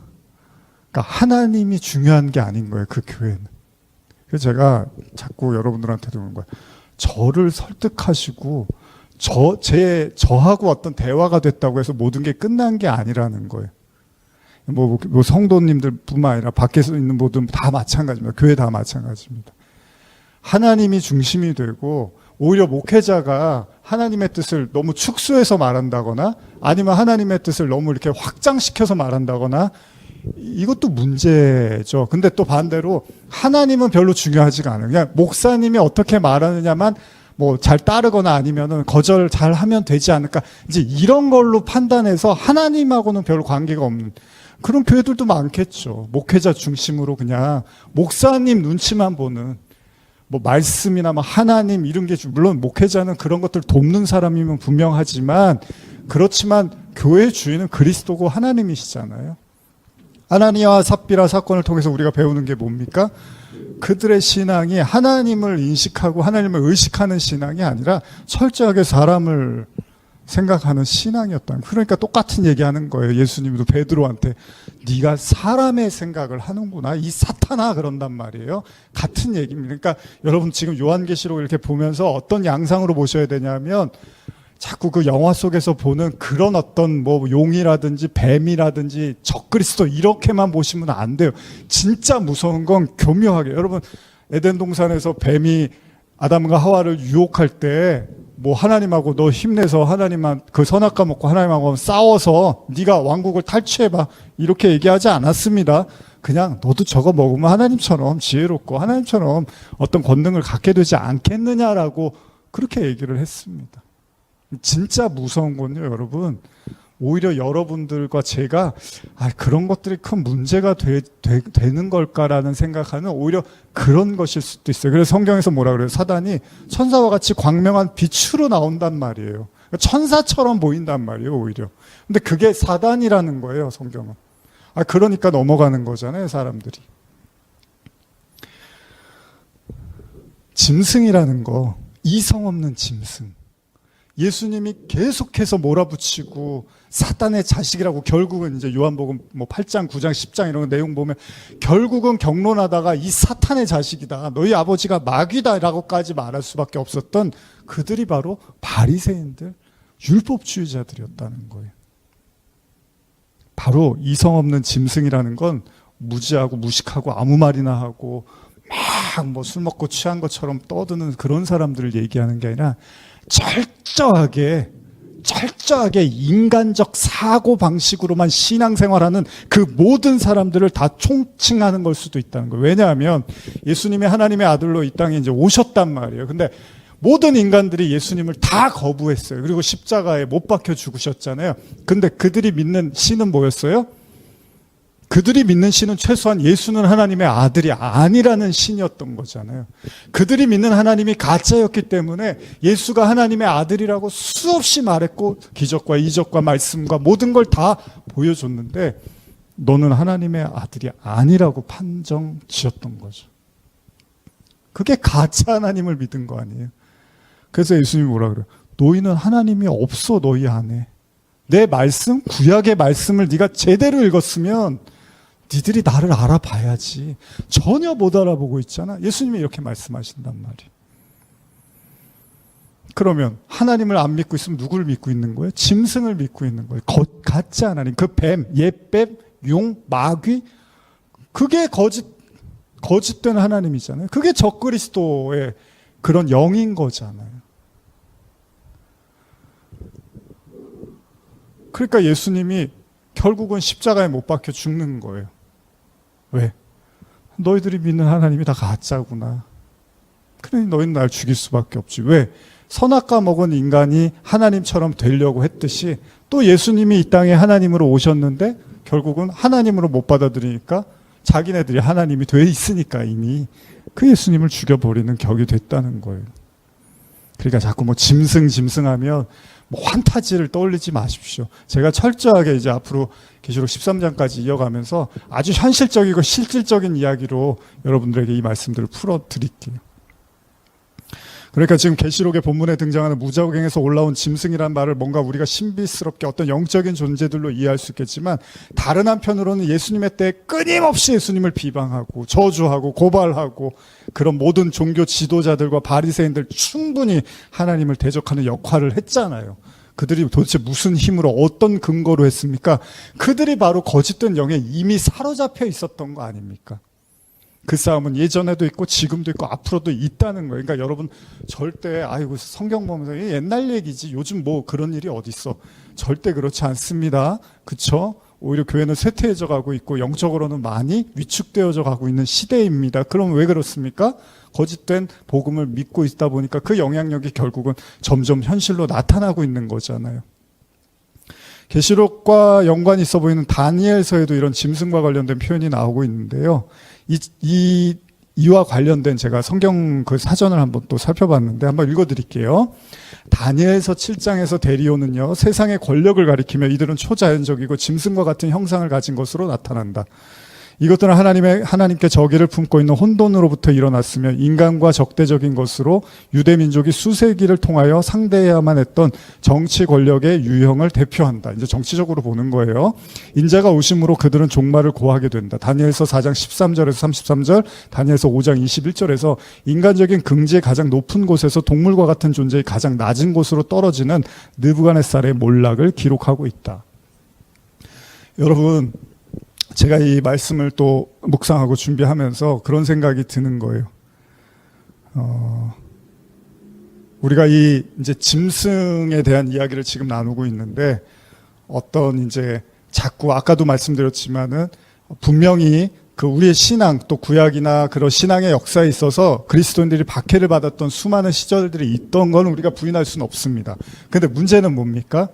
그러니까 하나님이 중요한 게 아닌 거예요, 그 교회는. 그래서 제가 자꾸 여러분들한테도 그런 거예요. 저를 설득하시고 저하고 어떤 대화가 됐다고 해서 모든 게 끝난 게 아니라는 거예요. 뭐 성도님들뿐만 아니라 밖에서 있는 모든 다 마찬가지입니다. 교회 다 마찬가지입니다. 하나님이 중심이 되고 오히려 목회자가 하나님의 뜻을 너무 축소해서 말한다거나 아니면 하나님의 뜻을 너무 이렇게 확장시켜서 말한다거나, 이것도 문제죠. 근데 또 반대로 하나님은 별로 중요하지가 않아요. 그냥 목사님이 어떻게 말하느냐만 뭐 잘 따르거나 아니면은 거절 잘 하면 되지 않을까, 이제 이런 걸로 판단해서 하나님하고는 별로 관계가 없는 그런 교회들도 많겠죠. 목회자 중심으로 그냥 목사님 눈치만 보는, 뭐 말씀이나 뭐 하나님 이런 게, 물론 목회자는 그런 것들 돕는 사람이면 분명하지만, 그렇지만 교회 주인은 그리스도고 하나님이시잖아요. 아나니아와 삽비라 사건을 통해서 우리가 배우는 게 뭡니까? 그들의 신앙이 하나님을 인식하고 하나님을 의식하는 신앙이 아니라 철저하게 사람을 생각하는 신앙이었다. 그러니까 똑같은 얘기하는 거예요. 예수님도 베드로한테 네가 사람의 생각을 하는구나, 이 사탄아, 그런단 말이에요. 같은 얘기입니다. 그러니까 여러분 지금 요한계시록 이렇게 보면서 어떤 양상으로 보셔야 되냐면, 자꾸 그 영화 속에서 보는 그런 어떤 뭐 용이라든지 뱀이라든지 적그리스도 이렇게만 보시면 안 돼요. 진짜 무서운 건 교묘하게, 여러분 에덴 동산에서 뱀이 아담과 하와를 유혹할 때 뭐 하나님하고 너 힘내서 하나님만 그 선악과 먹고 하나님하고 싸워서 네가 왕국을 탈취해봐 이렇게 얘기하지 않았습니다. 그냥 너도 저거 먹으면 하나님처럼 지혜롭고 하나님처럼 어떤 권능을 갖게 되지 않겠느냐라고 그렇게 얘기를 했습니다. 진짜 무서운 건요, 여러분, 오히려 여러분들과 제가 그런 것들이 큰 문제가 되는 걸까라는 생각하는 오히려 그런 것일 수도 있어요. 그래서 성경에서 뭐라 그래요? 사단이 천사와 같이 광명한 빛으로 나온단 말이에요. 천사처럼 보인단 말이에요, 오히려. 근데 그게 사단이라는 거예요, 성경은. 그러니까 넘어가는 거잖아요, 사람들이. 짐승이라는 거, 이성 없는 짐승. 예수님이 계속해서 몰아붙이고 사탄의 자식이라고, 결국은 이제 요한복음 뭐 8장, 9장, 10장 이런 내용 보면 결국은 경론하다가 이 사탄의 자식이다, 너희 아버지가 마귀다라고까지 말할 수밖에 없었던 그들이 바로 바리새인들, 율법주의자들이었다는 거예요. 바로 이성 없는 짐승이라는 건 무지하고 무식하고 아무 말이나 하고 막 뭐 술 먹고 취한 것처럼 떠드는 그런 사람들을 얘기하는 게 아니라 철저하게 인간적 사고 방식으로만 신앙생활하는 그 모든 사람들을 다 총칭하는 걸 수도 있다는 거예요. 왜냐하면 예수님이 하나님의 아들로 이 땅에 이제 오셨단 말이에요. 근데 모든 인간들이 예수님을 다 거부했어요. 그리고 십자가에 못 박혀 죽으셨잖아요. 근데 그들이 믿는 신은 뭐였어요? 그들이 믿는 신은 최소한 예수는 하나님의 아들이 아니라는 신이었던 거잖아요. 그들이 믿는 하나님이 가짜였기 때문에 예수가 하나님의 아들이라고 수없이 말했고 기적과 이적과 말씀과 모든 걸 다 보여줬는데 너는 하나님의 아들이 아니라고 판정 지었던 거죠. 그게 가짜 하나님을 믿은 거 아니에요. 그래서 예수님이 뭐라 그래요? 너희는 하나님이 없어, 너희 안에. 내 말씀, 구약의 말씀을 네가 제대로 읽었으면 니들이 나를 알아봐야지. 전혀 못 알아보고 있잖아. 예수님이 이렇게 말씀하신단 말이에요. 그러면 하나님을 안 믿고 있으면 누구를 믿고 있는 거예요? 짐승을 믿고 있는 거예요. 가짜 하나님, 그 뱀, 옛뱀, 용, 마귀, 그게 거짓된 하나님이잖아요. 그게 적그리스도의 그런 영인 거잖아요. 그러니까 예수님이 결국은 십자가에 못 박혀 죽는 거예요. 왜? 너희들이 믿는 하나님이 다 가짜구나. 그러니 너희는 날 죽일 수밖에 없지. 왜? 선악과 먹은 인간이 하나님처럼 되려고 했듯이 또 예수님이 이 땅에 하나님으로 오셨는데 결국은 하나님으로 못 받아들이니까 자기네들이 하나님이 돼 있으니까 이미 그 예수님을 죽여버리는 격이 됐다는 거예요. 그러니까 자꾸 뭐 짐승하면 뭐 환타지를 떠올리지 마십시오. 제가 철저하게 이제 앞으로 계시록 13장까지 이어가면서 아주 현실적이고 실질적인 이야기로 여러분들에게 이 말씀들을 풀어드릴게요. 그러니까 지금 계시록의 본문에 등장하는 무저갱에서 올라온 짐승이란 말을 뭔가 우리가 신비스럽게 어떤 영적인 존재들로 이해할 수 있겠지만 다른 한편으로는 예수님의 때에 끊임없이 예수님을 비방하고 저주하고 고발하고 그런 모든 종교 지도자들과 바리새인들 충분히 하나님을 대적하는 역할을 했잖아요. 그들이 도대체 무슨 힘으로 어떤 근거로 했습니까? 그들이 바로 거짓된 영에 이미 사로잡혀 있었던 거 아닙니까? 그 싸움은 예전에도 있고 지금도 있고 앞으로도 있다는 거예요. 그러니까 여러분 절대 아이고 성경 보면서 옛날 얘기지 요즘 뭐 그런 일이 어디 있어. 절대 그렇지 않습니다. 그렇죠? 오히려 교회는 쇠퇴해져 가고 있고 영적으로는 많이 위축되어져 가고 있는 시대입니다. 그럼 왜 그렇습니까? 거짓된 복음을 믿고 있다 보니까 그 영향력이 결국은 점점 현실로 나타나고 있는 거잖아요. 계시록과 연관이 있어 보이는 다니엘서에도 이런 짐승과 관련된 표현이 나오고 있는데요. 이와 관련된 제가 성경 그 사전을 한번 또 살펴봤는데 한번 읽어드릴게요. 다니엘서 7장에서 데리오는요, 세상의 권력을 가리키며 이들은 초자연적이고 짐승과 같은 형상을 가진 것으로 나타난다. 이것들은 하나님께 저기를 품고 있는 혼돈으로부터 일어났으며 인간과 적대적인 것으로 유대 민족이 수세기를 통하여 상대해야만 했던 정치 권력의 유형을 대표한다. 이제 정치적으로 보는 거예요. 인자가 오심으로 그들은 종말을 고하게 된다. 다니엘서 4장 13절에서 33절, 다니엘서 5장 21절에서 인간적인 긍지의 가장 높은 곳에서 동물과 같은 존재의 가장 낮은 곳으로 떨어지는 느부갓네살의 몰락을 기록하고 있다. 여러분, 제가 이 말씀을 또 묵상하고 준비하면서 그런 생각이 드는 거예요. 우리가 이제 짐승에 대한 이야기를 지금 나누고 있는데 어떤 이제 자꾸 아까도 말씀드렸지만은 분명히 그 우리의 신앙 또 구약이나 그런 신앙의 역사에 있어서 그리스도인들이 박해를 받았던 수많은 시절들이 있던 건 우리가 부인할 수는 없습니다. 근데 문제는 뭡니까?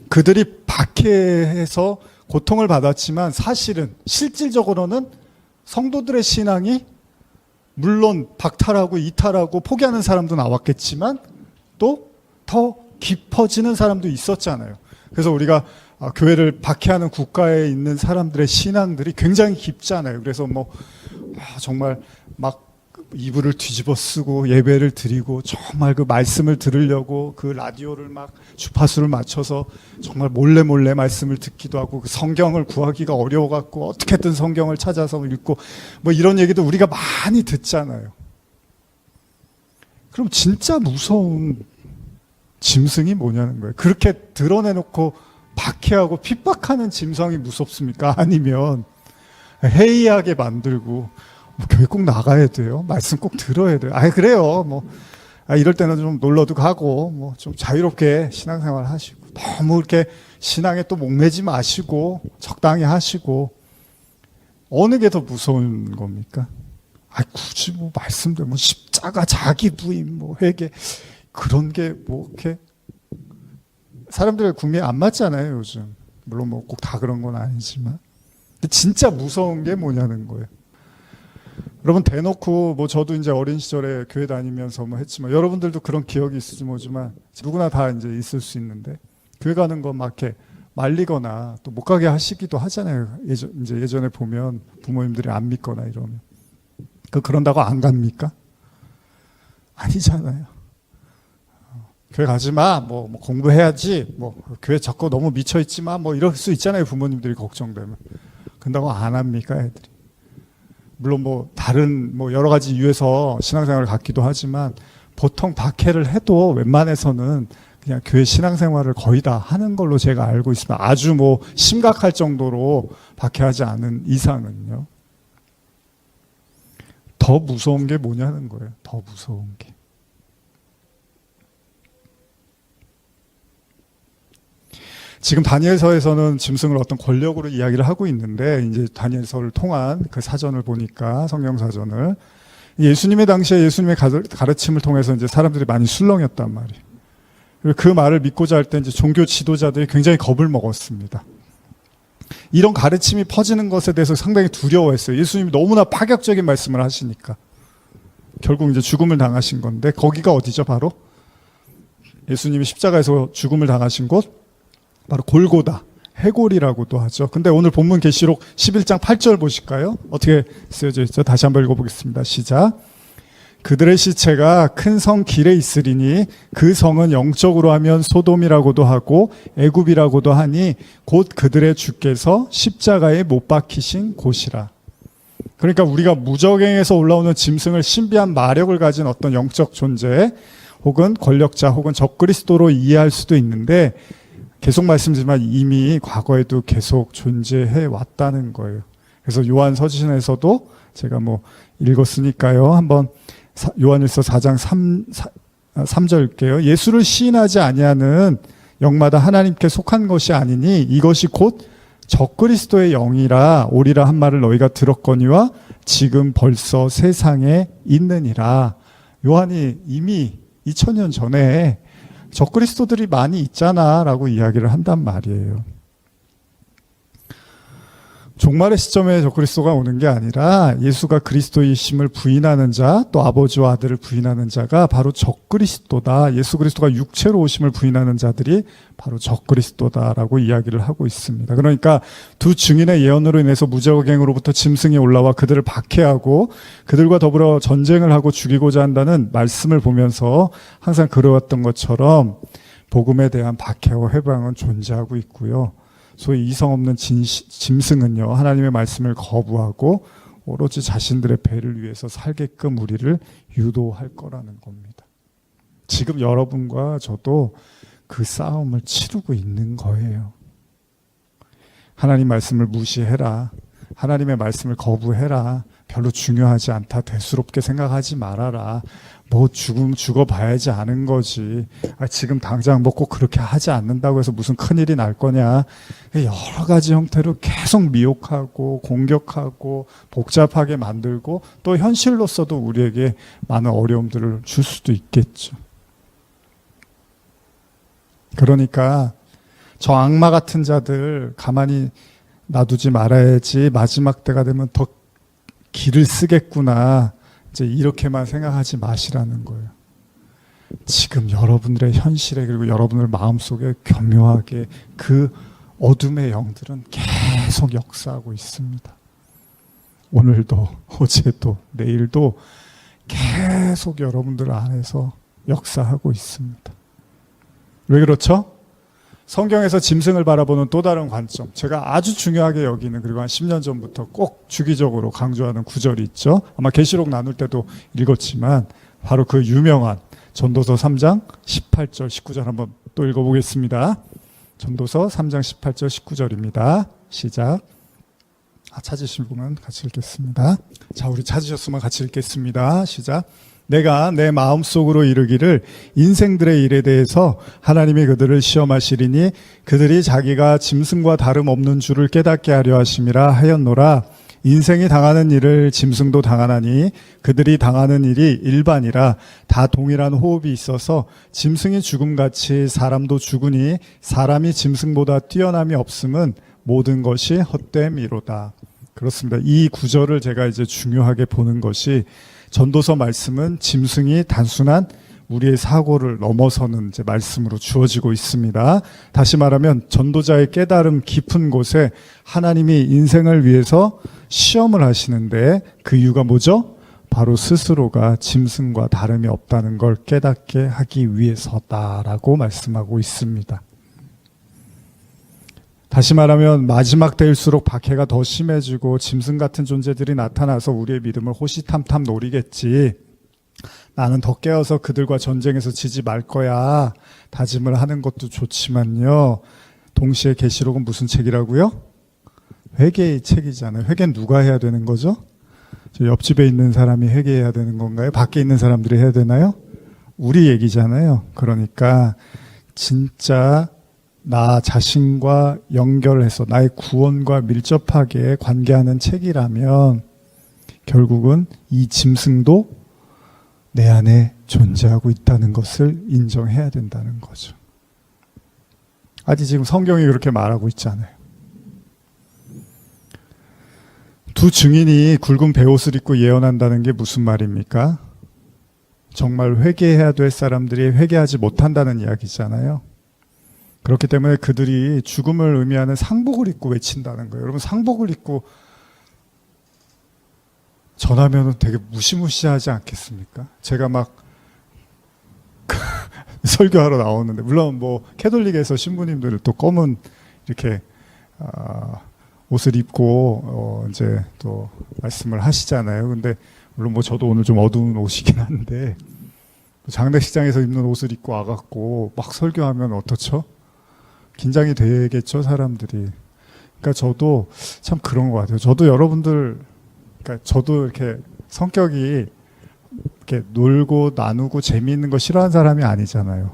그들이 박해해서 고통을 받았지만 사실은 실질적으로는 성도들의 신앙이 물론 박탈하고 이탈하고 포기하는 사람도 나왔겠지만 또 더 깊어지는 사람도 있었잖아요. 그래서 우리가 교회를 박해하는 국가에 있는 사람들의 신앙들이 굉장히 깊잖아요. 그래서 뭐 정말 막 이불을 뒤집어 쓰고 예배를 드리고 정말 그 말씀을 들으려고 그 라디오를 막 주파수를 맞춰서 정말 몰래 말씀을 듣기도 하고 그 성경을 구하기가 어려워갖고 어떻게든 성경을 찾아서 읽고 뭐 이런 얘기도 우리가 많이 듣잖아요. 그럼 진짜 무서운 짐승이 뭐냐는 거예요. 그렇게 드러내놓고 박해하고 핍박하는 짐승이 무섭습니까? 아니면 해이하게 만들고 교회 꼭 나가야 돼요. 말씀 꼭 들어야 돼요. 그래요. 이럴 때는 좀 놀러도 가고, 좀 자유롭게 신앙생활 하시고, 너무 이렇게 신앙에 또 목매지 마시고, 적당히 하시고, 어느 게 더 무서운 겁니까? 굳이 말씀들, 십자가, 자기 부인, 회개, 그런 게 이렇게, 사람들의 구미에 안 맞잖아요, 요즘. 물론 꼭 다 그런 건 아니지만. 근데 진짜 무서운 게 뭐냐는 거예요. 여러분 대놓고 저도 이제 어린 시절에 교회 다니면서 했지만 여러분들도 그런 기억이 있을지 모르지만 누구나 다 이제 있을 수 있는데 교회 가는 거 막 이렇게 말리거나 또 못 가게 하시기도 하잖아요. 예전에 보면 부모님들이 안 믿거나 이러면 그런다고 안 갑니까? 아니잖아요. 교회 가지 마, 뭐 공부해야지, 교회 자꾸 너무 미쳐있지 마, 이럴 수 있잖아요. 부모님들이 걱정되면. 근다고 안 합니까, 애들이? 물론 다른 여러 가지 이유에서 신앙생활을 갖기도 하지만 보통 박해를 해도 웬만해서는 그냥 교회 신앙생활을 거의 다 하는 걸로 제가 알고 있습니다. 아주 심각할 정도로 박해하지 않은 이상은요. 더 무서운 게 뭐냐는 거예요. 더 무서운 게. 지금 다니엘서에서는 짐승을 어떤 권력으로 이야기를 하고 있는데, 이제 다니엘서를 통한 그 사전을 보니까, 성경 사전을, 예수님의 당시에 예수님의 가르침을 통해서 이제 사람들이 많이 술렁였단 말이에요. 그 말을 믿고자 할 때 이제 종교 지도자들이 굉장히 겁을 먹었습니다. 이런 가르침이 퍼지는 것에 대해서 상당히 두려워했어요. 예수님이 너무나 파격적인 말씀을 하시니까. 결국 이제 죽음을 당하신 건데, 거기가 어디죠? 바로 예수님이 십자가에서 죽음을 당하신 곳, 바로 골고다, 해골이라고도 하죠. 근데 오늘 본문 계시록 11장 8절 보실까요? 어떻게 쓰여져 있죠? 다시 한번 읽어보겠습니다. 시작. 그들의 시체가 큰 성 길에 있으리니 그 성은 영적으로 하면 소돔이라고도 하고 애굽이라고도 하니 곧 그들의 주께서 십자가에 못 박히신 곳이라. 그러니까 우리가 무적행에서 올라오는 짐승을 신비한 마력을 가진 어떤 영적 존재 혹은 권력자 혹은 적그리스도로 이해할 수도 있는데, 계속 말씀드리지만 이미 과거에도 계속 존재해 왔다는 거예요. 그래서 요한 서신에서도 제가 읽었으니까요. 한번 요한일서 4장 3절 읽게요. 예수를 시인하지 아니하는 영마다 하나님께 속한 것이 아니니 이것이 곧 적그리스도의 영이라 오리라 한 말을 너희가 들었거니와 지금 벌써 세상에 있느니라. 요한이 이미 2000년 전에 적그리스도들이 많이 있잖아 라고 이야기를 한단 말이에요. 종말의 시점에 적그리스도가 오는 게 아니라 예수가 그리스도이심을 부인하는 자, 또 아버지와 아들을 부인하는 자가 바로 적그리스도다. 예수 그리스도가 육체로 오심을 부인하는 자들이 바로 적그리스도다라고 이야기를 하고 있습니다. 그러니까 두 증인의 예언으로 인해서 무적행으로부터 짐승이 올라와 그들을 박해하고 그들과 더불어 전쟁을 하고 죽이고자 한다는 말씀을 보면서 항상 그러웠던 것처럼 복음에 대한 박해와 회방은 존재하고 있고요. 소위 이성 없는 짐승은요, 하나님의 말씀을 거부하고 오로지 자신들의 배를 위해서 살게끔 우리를 유도할 거라는 겁니다. 지금 여러분과 저도 그 싸움을 치르고 있는 거예요. 하나님 말씀을 무시해라. 하나님의 말씀을 거부해라. 별로 중요하지 않다. 대수롭게 생각하지 말아라. 죽어봐야지 아는 거지. 지금 당장 꼭 그렇게 하지 않는다고 해서 무슨 큰일이 날 거냐. 여러 가지 형태로 계속 미혹하고 공격하고 복잡하게 만들고 또 현실로서도 우리에게 많은 어려움들을 줄 수도 있겠죠. 그러니까 저 악마 같은 자들 가만히 놔두지 말아야지. 마지막 때가 되면 더 기를 쓰겠구나. 이제 이렇게만 생각하지 마시라는 거예요. 지금 여러분들의 현실에 그리고 여러분들 마음속에 교묘하게 그 어둠의 영들은 계속 역사하고 있습니다. 오늘도 어제도 내일도 계속 여러분들 안에서 역사하고 있습니다. 왜 그렇죠? 성경에서 짐승을 바라보는 또 다른 관점, 제가 아주 중요하게 여기는, 그리고 한 10년 전부터 꼭 주기적으로 강조하는 구절이 있죠. 아마 계시록 나눌 때도 읽었지만 바로 그 유명한 전도서 3장 18절 19절 한번 또 읽어보겠습니다. 전도서 3장 18절 19절입니다. 시작. 찾으실 분은 같이 읽겠습니다. 자, 우리 찾으셨으면 같이 읽겠습니다. 시작. 내가 내 마음속으로 이르기를 인생들의 일에 대해서 하나님이 그들을 시험하시리니 그들이 자기가 짐승과 다름없는 줄을 깨닫게 하려 하심이라 하였노라. 인생이 당하는 일을 짐승도 당하나니 그들이 당하는 일이 일반이라 다 동일한 호흡이 있어서 짐승이 죽음같이 사람도 죽으니 사람이 짐승보다 뛰어남이 없음은 모든 것이 헛됨이로다. 그렇습니다. 이 구절을 제가 이제 중요하게 보는 것이, 전도서 말씀은 짐승이 단순한 우리의 사고를 넘어서는 이제 말씀으로 주어지고 있습니다. 다시 말하면 전도자의 깨달음 깊은 곳에 하나님이 인생을 위해서 시험을 하시는데 그 이유가 뭐죠? 바로 스스로가 짐승과 다름이 없다는 걸 깨닫게 하기 위해서다라고 말씀하고 있습니다. 다시 말하면 마지막 때일수록 박해가 더 심해지고 짐승 같은 존재들이 나타나서 우리의 믿음을 호시탐탐 노리겠지. 나는 더 깨어서 그들과 전쟁에서 지지 말 거야. 다짐을 하는 것도 좋지만요. 동시에 계시록은 무슨 책이라고요? 회개의 책이잖아요. 회개는 누가 해야 되는 거죠? 저 옆집에 있는 사람이 회개해야 되는 건가요? 밖에 있는 사람들이 해야 되나요? 우리 얘기잖아요. 그러니까 진짜 나 자신과 연결해서 나의 구원과 밀접하게 관계하는 책이라면 결국은 이 짐승도 내 안에 존재하고 있다는 것을 인정해야 된다는 거죠. 아직 지금 성경이 그렇게 말하고 있잖아요. 두 증인이 굵은 베옷을 입고 예언한다는 게 무슨 말입니까? 정말 회개해야 될 사람들이 회개하지 못한다는 이야기잖아요. 그렇기 때문에 그들이 죽음을 의미하는 상복을 입고 외친다는 거예요. 여러분, 상복을 입고 전하면 되게 무시무시하지 않겠습니까? 제가 막 설교하러 나오는데, 물론 뭐 캐톨릭에서 신부님들 또 검은 이렇게 옷을 입고 이제 또 말씀을 하시잖아요. 근데 물론 뭐 저도 오늘 좀 어두운 옷이긴 한데 장례식장에서 입는 옷을 입고 와갖고 막 설교하면 어떻죠? 긴장이 되겠죠, 사람들이. 그러니까 저도 참 그런 것 같아요. 저도 여러분들, 그러니까 저도 이렇게 성격이 이렇게 놀고 나누고 재미있는 거 싫어하는 사람이 아니잖아요.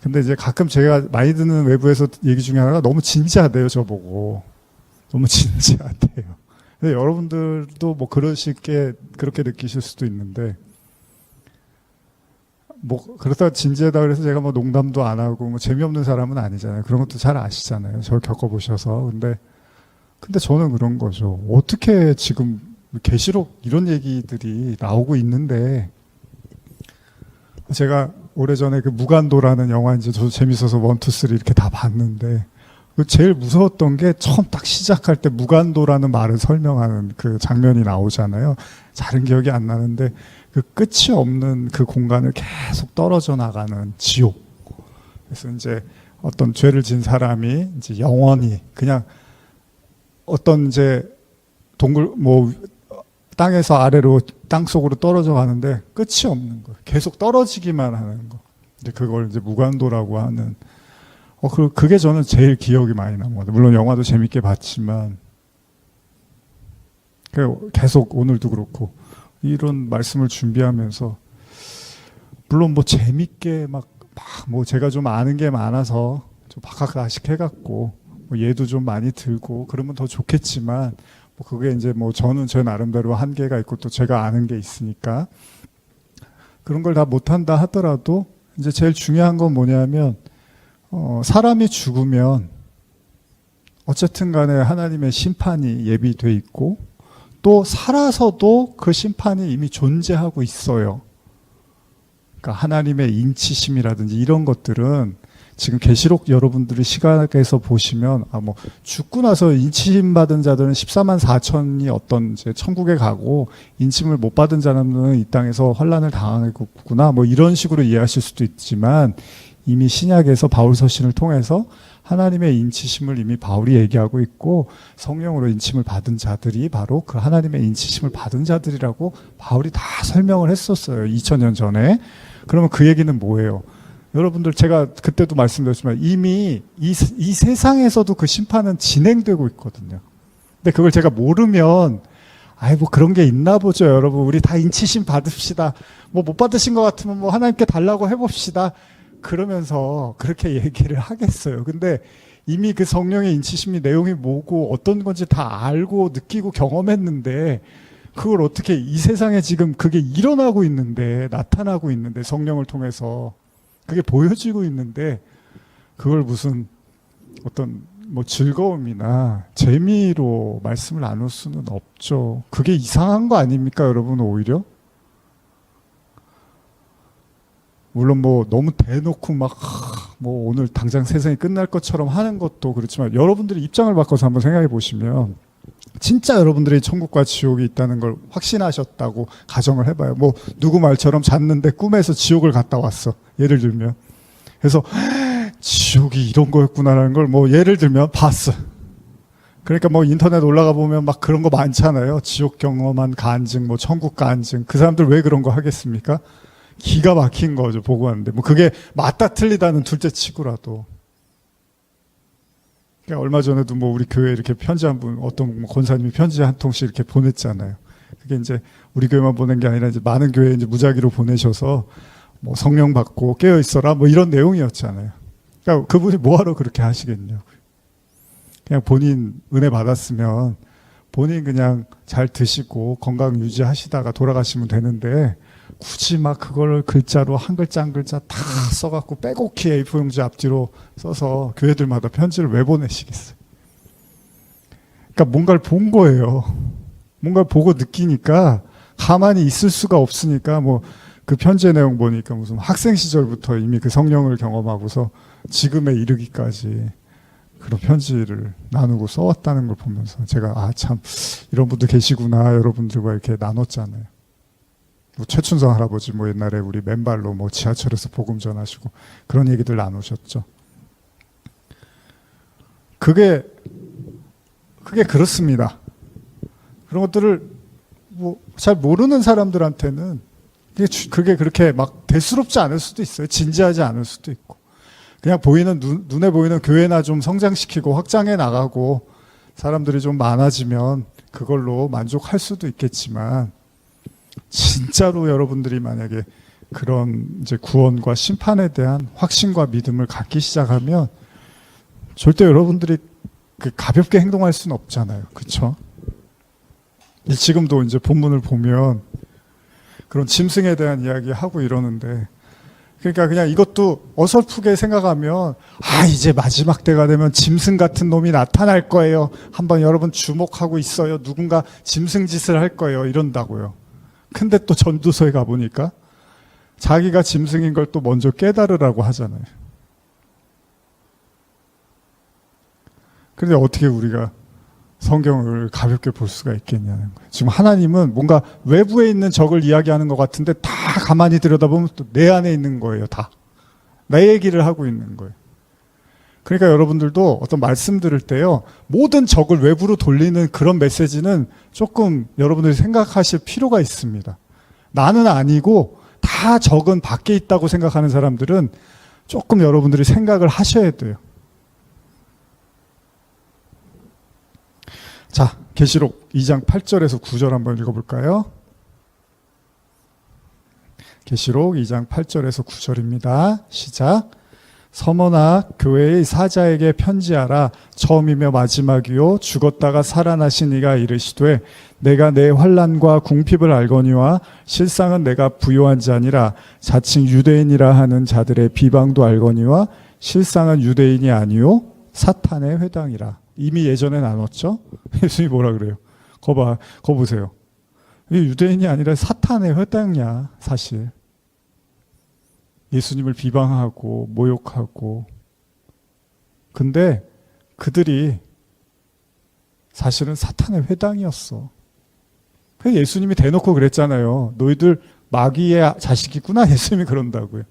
근데 이제 가끔 제가 많이 듣는 외부에서 얘기 중에 하나가 너무 진지하대요, 저보고. 너무 진지하대요. 근데 여러분들도 뭐 그렇게 느끼실 수도 있는데, 뭐 그렇다고 진지하다 그래서 제가 뭐 농담도 안 하고 뭐 재미없는 사람은 아니잖아요. 그런 것도 잘 아시잖아요. 저를 겪어보셔서. 근데 저는 그런 거죠. 어떻게 지금 계시록 이런 얘기들이 나오고 있는데, 제가 오래전에 그 무간도라는 영화 이제 저도 재밌어서 1, 2, 3 이렇게 다 봤는데, 제일 무서웠던 게 처음 딱 시작할 때 무간도라는 말을 설명하는 그 장면이 나오잖아요. 잘은 기억이 안 나는데, 그 끝이 없는 그 공간을 계속 떨어져 나가는 지옥. 그래서 이제 어떤 죄를 진 사람이 이제 영원히 그냥 어떤 이제 땅에서 아래로 땅 속으로 떨어져 가는데 끝이 없는 거예요. 계속 떨어지기만 하는 거. 이제 그걸 이제 무간도라고 하는. 그게 저는 제일 기억이 많이 남거든요. 물론 영화도 재밌게 봤지만 계속 오늘도 그렇고. 이런 말씀을 준비하면서 물론 뭐 재밌게 뭐 제가 좀 아는 게 많아서 좀 박학다식 해갖고 뭐 얘도 좀 많이 들고 그러면 더 좋겠지만 뭐 그게 이제 뭐 저는 제 나름대로 한계가 있고 또 제가 아는 게 있으니까 그런 걸 다 못한다 하더라도 이제 제일 중요한 건 뭐냐면 사람이 죽으면 어쨌든 간에 하나님의 심판이 예비돼 있고 또 살아서도 그 심판이 이미 존재하고 있어요. 그러니까 하나님의 인치심이라든지 이런 것들은 지금 계시록 여러분들이 시각에서 보시면 뭐 죽고 나서 인치심 받은 자들은 14만 4천이 어떤 이제 천국에 가고 인침을 못 받은 자는 이 땅에서 환난을 당하겠구나 뭐 이런 식으로 이해하실 수도 있지만 이미 신약에서 바울 서신을 통해서 하나님의 인치심을 이미 바울이 얘기하고 있고 성령으로 인침을 받은 자들이 바로 그 하나님의 인치심을 받은 자들이라고 바울이 다 설명을 했었어요. 2000년 전에. 그러면 그 얘기는 뭐예요? 여러분들 제가 그때도 말씀드렸지만 이미 이 세상에서도 그 심판은 진행되고 있거든요. 근데 그걸 제가 모르면 뭐 그런 게 있나 보죠, 여러분. 우리 다 인치심 받읍시다. 뭐 못 받으신 것 같으면 뭐 하나님께 달라고 해봅시다. 그러면서 그렇게 얘기를 하겠어요. 근데 이미 그 성령의 인치심이 내용이 뭐고 어떤 건지 다 알고 느끼고 경험했는데 그걸 어떻게 이 세상에 지금 그게 일어나고 있는데 나타나고 있는데 성령을 통해서 그게 보여지고 있는데 그걸 무슨 어떤 뭐 즐거움이나 재미로 말씀을 나눌 수는 없죠. 그게 이상한 거 아닙니까, 여러분? 오히려 물론 뭐 너무 대놓고 뭐 오늘 당장 세상이 끝날 것처럼 하는 것도 그렇지만 여러분들이 입장을 바꿔서 한번 생각해 보시면 진짜 여러분들이 천국과 지옥이 있다는 걸 확신하셨다고 가정을 해봐요. 뭐 누구 말처럼 잤는데 꿈에서 지옥을 갔다 왔어. 예를 들면. 그래서 지옥이 이런 거였구나라는 걸 뭐 예를 들면 봤어. 그러니까 뭐 인터넷 올라가 보면 막 그런 거 많잖아요. 지옥 경험한 간증, 뭐 천국 간증. 그 사람들 왜 그런 거 하겠습니까? 기가 막힌 거죠. 보고 왔는데. 뭐 그게 맞다 틀리다는 둘째 치고라도. 그러니까 얼마 전에도 뭐 우리 교회 이렇게 편지 한 분, 어떤 권사님이 편지 한 통씩 이렇게 보냈잖아요. 그게 이제 우리 교회만 보낸 게 아니라 이제 많은 교회에 이제 무작위로 보내셔서 뭐 성령 받고 깨어 있어라 뭐 이런 내용이었잖아요. 그러니까 그분이 뭐하러 그렇게 하시겠냐고요. 그냥 본인 은혜 받았으면 본인 그냥 잘 드시고 건강 유지하시다가 돌아가시면 되는데 굳이 막 그걸 글자로 한 글자 한 글자 다 써갖고 빼곡히 A4용지 앞뒤로 써서 교회들마다 편지를 왜 보내시겠어요? 그러니까 뭔가를 본 거예요. 뭔가를 보고 느끼니까 가만히 있을 수가 없으니까 뭐 그 편지의 내용 보니까 무슨 학생 시절부터 이미 그 성령을 경험하고서 지금에 이르기까지 그런 편지를 나누고 써왔다는 걸 보면서 제가 아 참 이런 분들 계시구나 여러분들과 이렇게 나눴잖아요. 뭐 최춘성 할아버지 뭐 옛날에 우리 맨발로 뭐 지하철에서 복음 전하시고 그런 얘기들 나누셨죠. 그게 그렇습니다. 그런 것들을 뭐 잘 모르는 사람들한테는 그게 그렇게 막 대수롭지 않을 수도 있어요. 진지하지 않을 수도 있고. 그냥 보이는 눈에 보이는 교회나 좀 성장시키고 확장해 나가고 사람들이 좀 많아지면 그걸로 만족할 수도 있겠지만 진짜로 여러분들이 만약에 그런 이제 구원과 심판에 대한 확신과 믿음을 갖기 시작하면 절대 여러분들이 그 가볍게 행동할 수는 없잖아요. 그렇죠? 지금도 이제 본문을 보면 그런 짐승에 대한 이야기 하고 이러는데 그러니까 그냥 이것도 어설프게 생각하면 아 이제 마지막 때가 되면 짐승 같은 놈이 나타날 거예요. 한번 여러분 주목하고 있어요. 누군가 짐승 짓을 할 거예요. 이런다고요. 근데 또 전도서에 가보니까 자기가 짐승인 걸 또 먼저 깨달으라고 하잖아요. 그런데 어떻게 우리가 성경을 가볍게 볼 수가 있겠냐는 거예요. 지금 하나님은 뭔가 외부에 있는 적을 이야기하는 것 같은데 다 가만히 들여다보면 또 내 안에 있는 거예요. 다. 내 얘기를 하고 있는 거예요. 그러니까 여러분들도 어떤 말씀 들을 때요. 모든 적을 외부로 돌리는 그런 메시지는 조금 여러분들이 생각하실 필요가 있습니다. 나는 아니고 다 적은 밖에 있다고 생각하는 사람들은 조금 여러분들이 생각을 하셔야 돼요. 자, 계시록 2장 8절에서 9절 한번 읽어볼까요? 계시록 2장 8절에서 9절입니다. 시작. 서머나 교회의 사자에게 편지하라. 처음이며 마지막이요 죽었다가 살아나신 이가 이르시되 내가 내 환난과 궁핍을 알거니와 실상은 내가 부요한 자니라. 자칭 유대인이라 하는 자들의 비방도 알거니와 실상은 유대인이 아니요 사탄의 회당이라. 이미 예전에 나눴죠. 예수님이 뭐라 그래요? 거 보세요. 이게 유대인이 아니라 사탄의 회당이야 사실. 예수님을 비방하고 모욕하고. 근데 그들이 사실은 사탄의 회당이었어. 그래서 예수님이 대놓고 그랬잖아요. 너희들 마귀의 자식이구나. 예수님이 그런다고요.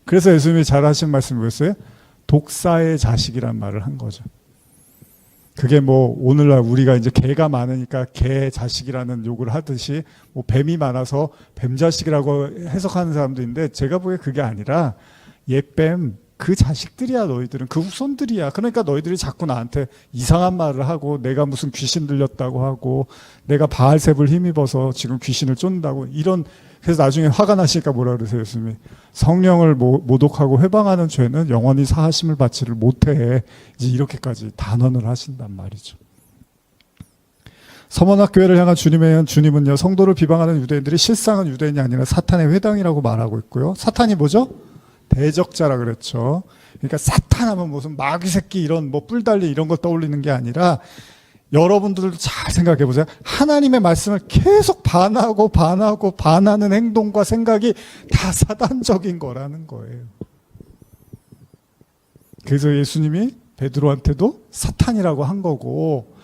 그래서 예수님이 잘하신 말씀이 뭐였어요? 독사의 자식이란 말을 한 거죠. 그게 뭐 오늘날 우리가 이제 개가 많으니까 개 자식이라는 욕을 하듯이 뭐 뱀이 많아서 뱀 자식이라고 해석하는 사람도 있는데 제가 보기에 그게 아니라 옛뱀 그 자식들이야. 너희들은 그 후손들이야. 그러니까 너희들이 자꾸 나한테 이상한 말을 하고 내가 무슨 귀신 들렸다고 하고 내가 바알셉을 힘입어서 지금 귀신을 쫓는다고 이런. 그래서 나중에 화가 나시니까 뭐라 그러세요? 예수님이 성령을 모독하고 회방하는 죄는 영원히 사하심을 받지를 못해. 이제 이렇게까지 단언을 하신단 말이죠. 서머나 교회를 향한 주님은요 성도를 비방하는 유대인들이 실상은 유대인이 아니라 사탄의 회당이라고 말하고 있고요. 사탄이 뭐죠? 대적자라 그랬죠. 그러니까 사탄 하면 무슨 마귀 새끼 이런 뭐 뿔달리 이런 거 떠올리는 게 아니라 여러분들도 잘 생각해 보세요. 하나님의 말씀을 계속 반하는 행동과 생각이 다 사단적인 거라는 거예요. 그래서 예수님이 베드로한테도 사탄이라고 한 거고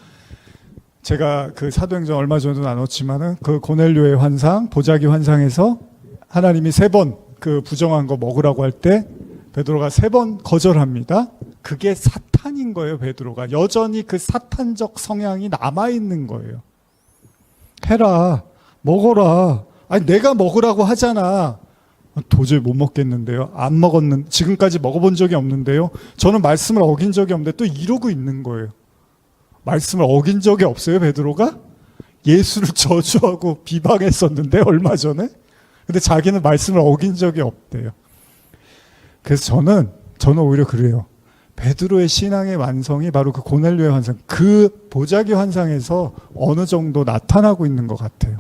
제가 그 사도행전 얼마 전에도 나눴지만은 그 고넬료의 환상, 보자기 환상에서 하나님이 3번 그 부정한 거 먹으라고 할 때 베드로가 3번 거절합니다. 그게 사탄인 거예요, 베드로가. 여전히 그 사탄적 성향이 남아있는 거예요. 해라, 먹어라. 아니, 내가 먹으라고 하잖아. 도저히 못 먹겠는데요. 안 먹었는, 지금까지 먹어본 적이 없는데요. 저는 말씀을 어긴 적이 없는데 또 이러고 있는 거예요. 말씀을 어긴 적이 없어요, 베드로가? 예수를 저주하고 비방했었는데, 얼마 전에? 근데 자기는 말씀을 어긴 적이 없대요. 그래서 저는 오히려 그래요. 베드로의 신앙의 완성이 바로 그 고넬료의 환상, 그 보자기 환상에서 어느 정도 나타나고 있는 것 같아요.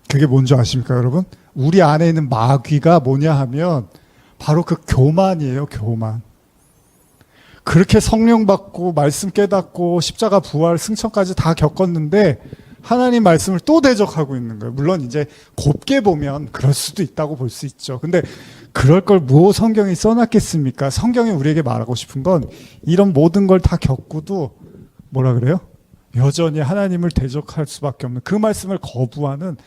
그게 뭔지 아십니까, 여러분? 우리 안에 있는 마귀가 뭐냐 하면 바로 그 교만이에요, 교만. 그렇게 성령 받고 말씀 깨닫고 십자가 부활 승천까지 다 겪었는데 하나님 말씀을 또 대적하고 있는 거예요. 물론 이제 곱게 보면 그럴 수도 있다고 볼 수 있죠. 근데 그럴 걸 뭐 성경이 써놨겠습니까? 성경이 우리에게 말하고 싶은 건 이런 모든 걸 다 겪고도 뭐라 그래요? 여전히 하나님을 대적할 수밖에 없는 그 말씀을 거부하는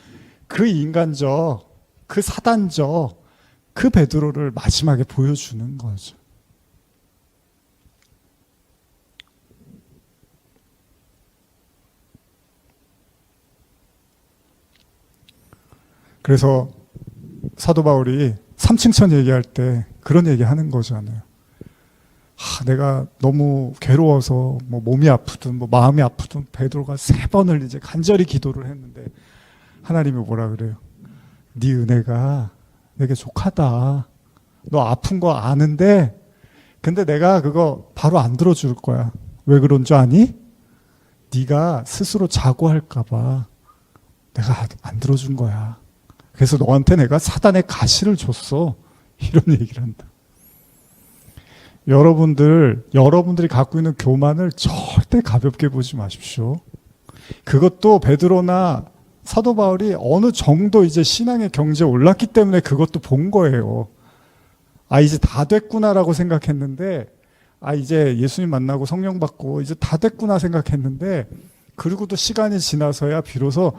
그 인간적, 그 사단적, 그 베드로를 마지막에 보여주는 거죠. 그래서 사도 바울이 삼층천 얘기할 때 그런 얘기 하는 거잖아요. 내가 너무 괴로워서 뭐 몸이 아프든 뭐 마음이 아프든 베드로가 3번을 이제 간절히 기도를 했는데 하나님이 뭐라 그래요? 네 은혜가 내게 족하다. 너 아픈 거 아는데 근데 내가 그거 바로 안 들어줄 거야. 왜 그런 줄 아니? 네가 스스로 자고할까 봐 내가 안 들어준 거야. 그래서 너한테 내가 사단의 가시를 줬어. 이런 얘기를 한다. 여러분들이 갖고 있는 교만을 절대 가볍게 보지 마십시오. 그것도 베드로나 사도 바울이 어느 정도 이제 신앙의 경지에 올랐기 때문에 그것도 본 거예요. 이제 다 됐구나라고 생각했는데, 이제 예수님 만나고 성령 받고 이제 다 됐구나 생각했는데, 그리고도 시간이 지나서야 비로소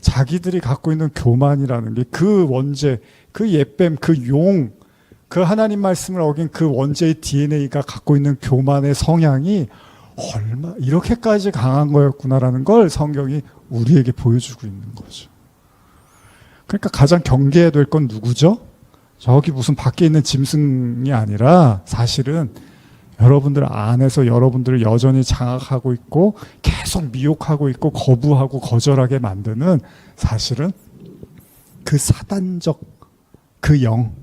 자기들이 갖고 있는 교만이라는 게 그 원죄, 그 옛뱀, 그 용, 그 하나님 말씀을 어긴 그 원죄의 DNA가 갖고 있는 교만의 성향이 이렇게까지 강한 거였구나라는 걸 성경이 우리에게 보여주고 있는 거죠. 그러니까 가장 경계해야 될 건 누구죠? 저기 무슨 밖에 있는 짐승이 아니라 사실은 여러분들 안에서 여러분들을 여전히 장악하고 있고 계속 미혹하고 있고 거부하고 거절하게 만드는 사실은 그 사단적 그 영,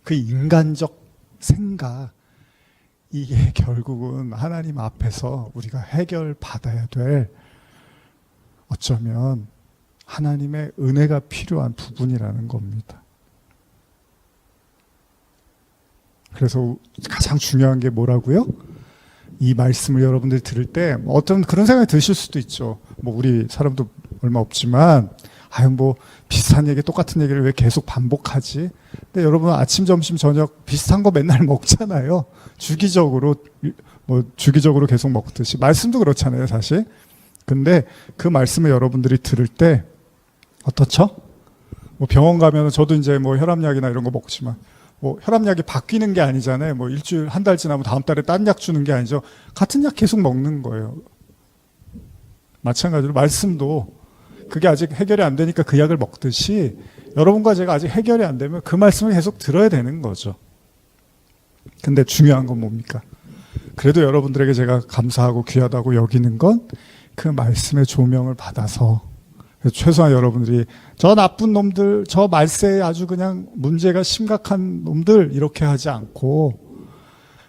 그 인간적 생각, 이게 결국은 하나님 앞에서 우리가 해결받아야 될 어쩌면 하나님의 은혜가 필요한 부분이라는 겁니다. 그래서 가장 중요한 게 뭐라고요? 이 말씀을 여러분들이 들을 때 어떤 그런 생각이 드실 수도 있죠. 뭐 우리 사람도 얼마 없지만 뭐 비슷한 얘기 똑같은 얘기를 왜 계속 반복하지? 근데 여러분 아침 점심 저녁 비슷한 거 맨날 먹잖아요. 주기적으로 계속 먹듯이 말씀도 그렇잖아요, 사실. 근데 그 말씀을 여러분들이 들을 때 어떻죠? 뭐 병원 가면 저도 이제 뭐 혈압약이나 이런 거 먹지만 뭐 혈압약이 바뀌는 게 아니잖아요. 뭐 일주일 한 달 지나면 다음 달에 딴 약 주는 게 아니죠. 같은 약 계속 먹는 거예요. 마찬가지로 말씀도 그게 아직 해결이 안 되니까 그 약을 먹듯이 여러분과 제가 아직 해결이 안 되면 그 말씀을 계속 들어야 되는 거죠. 근데 중요한 건 뭡니까? 그래도 여러분들에게 제가 감사하고 귀하다고 여기는 건 그 말씀의 조명을 받아서 최소한 여러분들이 저 나쁜 놈들, 저 말세에 아주 그냥 문제가 심각한 놈들 이렇게 하지 않고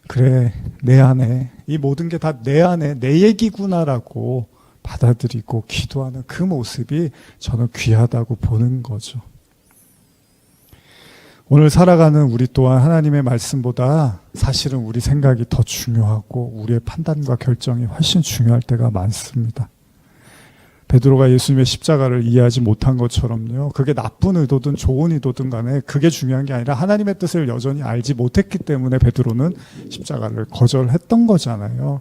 그래, 내 안에 이 모든 게 다 내 안에 내 얘기구나라고 받아들이고 기도하는 그 모습이 저는 귀하다고 보는 거죠. 오늘 살아가는 우리 또한 하나님의 말씀보다 사실은 우리 생각이 더 중요하고 우리의 판단과 결정이 훨씬 중요할 때가 많습니다. 베드로가 예수님의 십자가를 이해하지 못한 것처럼요. 그게 나쁜 의도든 좋은 의도든 간에 그게 중요한 게 아니라 하나님의 뜻을 여전히 알지 못했기 때문에 베드로는 십자가를 거절했던 거잖아요.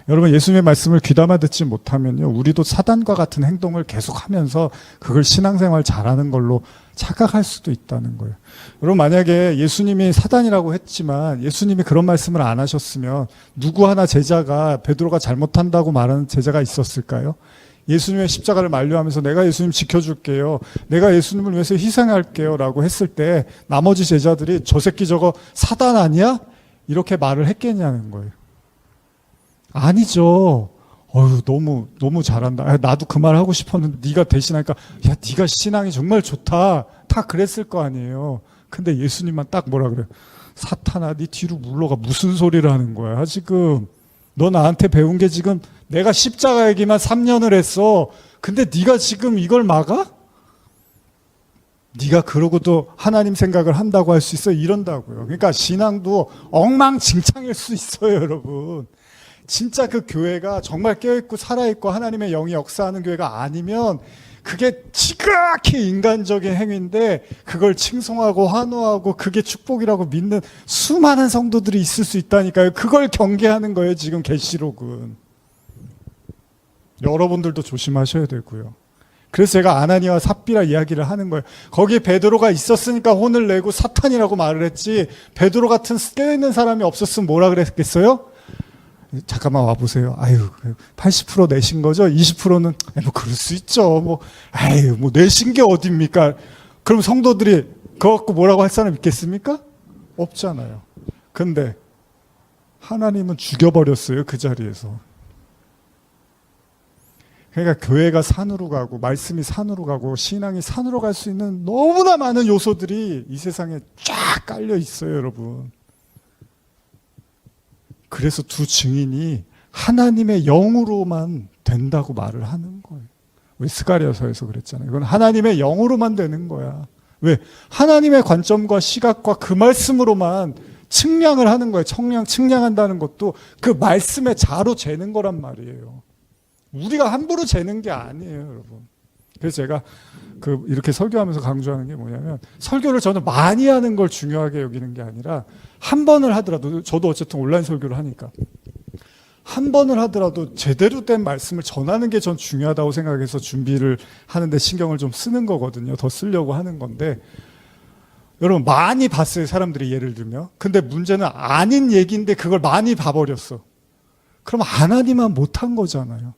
여러분, 예수님의 말씀을 귀담아 듣지 못하면요, 우리도 사단과 같은 행동을 계속하면서 그걸 신앙생활 잘하는 걸로 착각할 수도 있다는 거예요. 여러분, 만약에 예수님이 사단이라고 했지만 예수님이 그런 말씀을 안 하셨으면 누구 하나 제자가 베드로가 잘못한다고 말하는 제자가 있었을까요? 예수님의 십자가를 만류하면서 내가 예수님 지켜줄게요, 내가 예수님을 위해서 희생할게요 라고 했을 때 나머지 제자들이 저 새끼 저거 사단 아니야? 이렇게 말을 했겠냐는 거예요. 아니죠. 너무 잘한다. 나도 그 말 하고 싶었는데 네가 대신하니까 야, 네가 신앙이 정말 좋다. 다 그랬을 거 아니에요. 근데 예수님만 딱 뭐라 그래요? 사탄아, 네 뒤로 물러가. 무슨 소리를 하는 거야 지금? 너 나한테 배운 게 지금 내가 십자가 얘기만 3년을 했어. 근데 네가 지금 이걸 막아? 네가 그러고도 하나님 생각을 한다고 할 수 있어? 이런다고요. 그러니까 신앙도 엉망진창일 수 있어요, 여러분. 진짜 그 교회가 정말 깨어있고 살아있고 하나님의 영이 역사하는 교회가 아니면 그게 지극히 인간적인 행위인데 그걸 칭송하고 환호하고 그게 축복이라고 믿는 수많은 성도들이 있을 수 있다니까요. 그걸 경계하는 거예요, 지금 계시록은. 여러분들도 조심하셔야 되고요. 그래서 제가 아나니와 삽비라 이야기를 하는 거예요. 거기 베드로가 있었으니까 혼을 내고 사탄이라고 말을 했지, 베드로 같은 깨어있는 사람이 없었으면 뭐라 그랬겠어요? 잠깐만 와보세요. 아유, 80% 내신 거죠? 20%는 뭐 그럴 수 있죠. 뭐 내신 게 어딥니까? 그럼 성도들이 그거 갖고 뭐라고 할 사람 있겠습니까? 없잖아요. 근데 하나님은 죽여버렸어요, 그 자리에서. 그러니까 교회가 산으로 가고 말씀이 산으로 가고 신앙이 산으로 갈 수 있는 너무나 많은 요소들이 이 세상에 쫙 깔려 있어요, 여러분. 그래서 두 증인이 하나님의 영으로만 된다고 말을 하는 거예요. 우리 스가랴서에서 그랬잖아요. 이건 하나님의 영으로만 되는 거야. 왜? 하나님의 관점과 시각과 그 말씀으로만 측량을 하는 거예요. 측량한다는 것도 그 말씀의 자로 재는 거란 말이에요. 우리가 함부로 재는 게 아니에요, 여러분. 그래서 제가 이렇게 설교하면서 강조하는 게 뭐냐면, 설교를 저는 많이 하는 걸 중요하게 여기는 게 아니라 한 번을 하더라도, 저도 어쨌든 온라인 설교를 하니까 한 번을 하더라도 제대로 된 말씀을 전하는 게 전 중요하다고 생각해서 준비를 하는데 신경을 좀 쓰는 거거든요. 더 쓰려고 하는 건데, 여러분 많이 봤어요, 사람들이. 예를 들면. 근데 문제는 아닌 얘기인데 그걸 많이 봐버렸어. 그럼 하나님만 못한 거잖아요.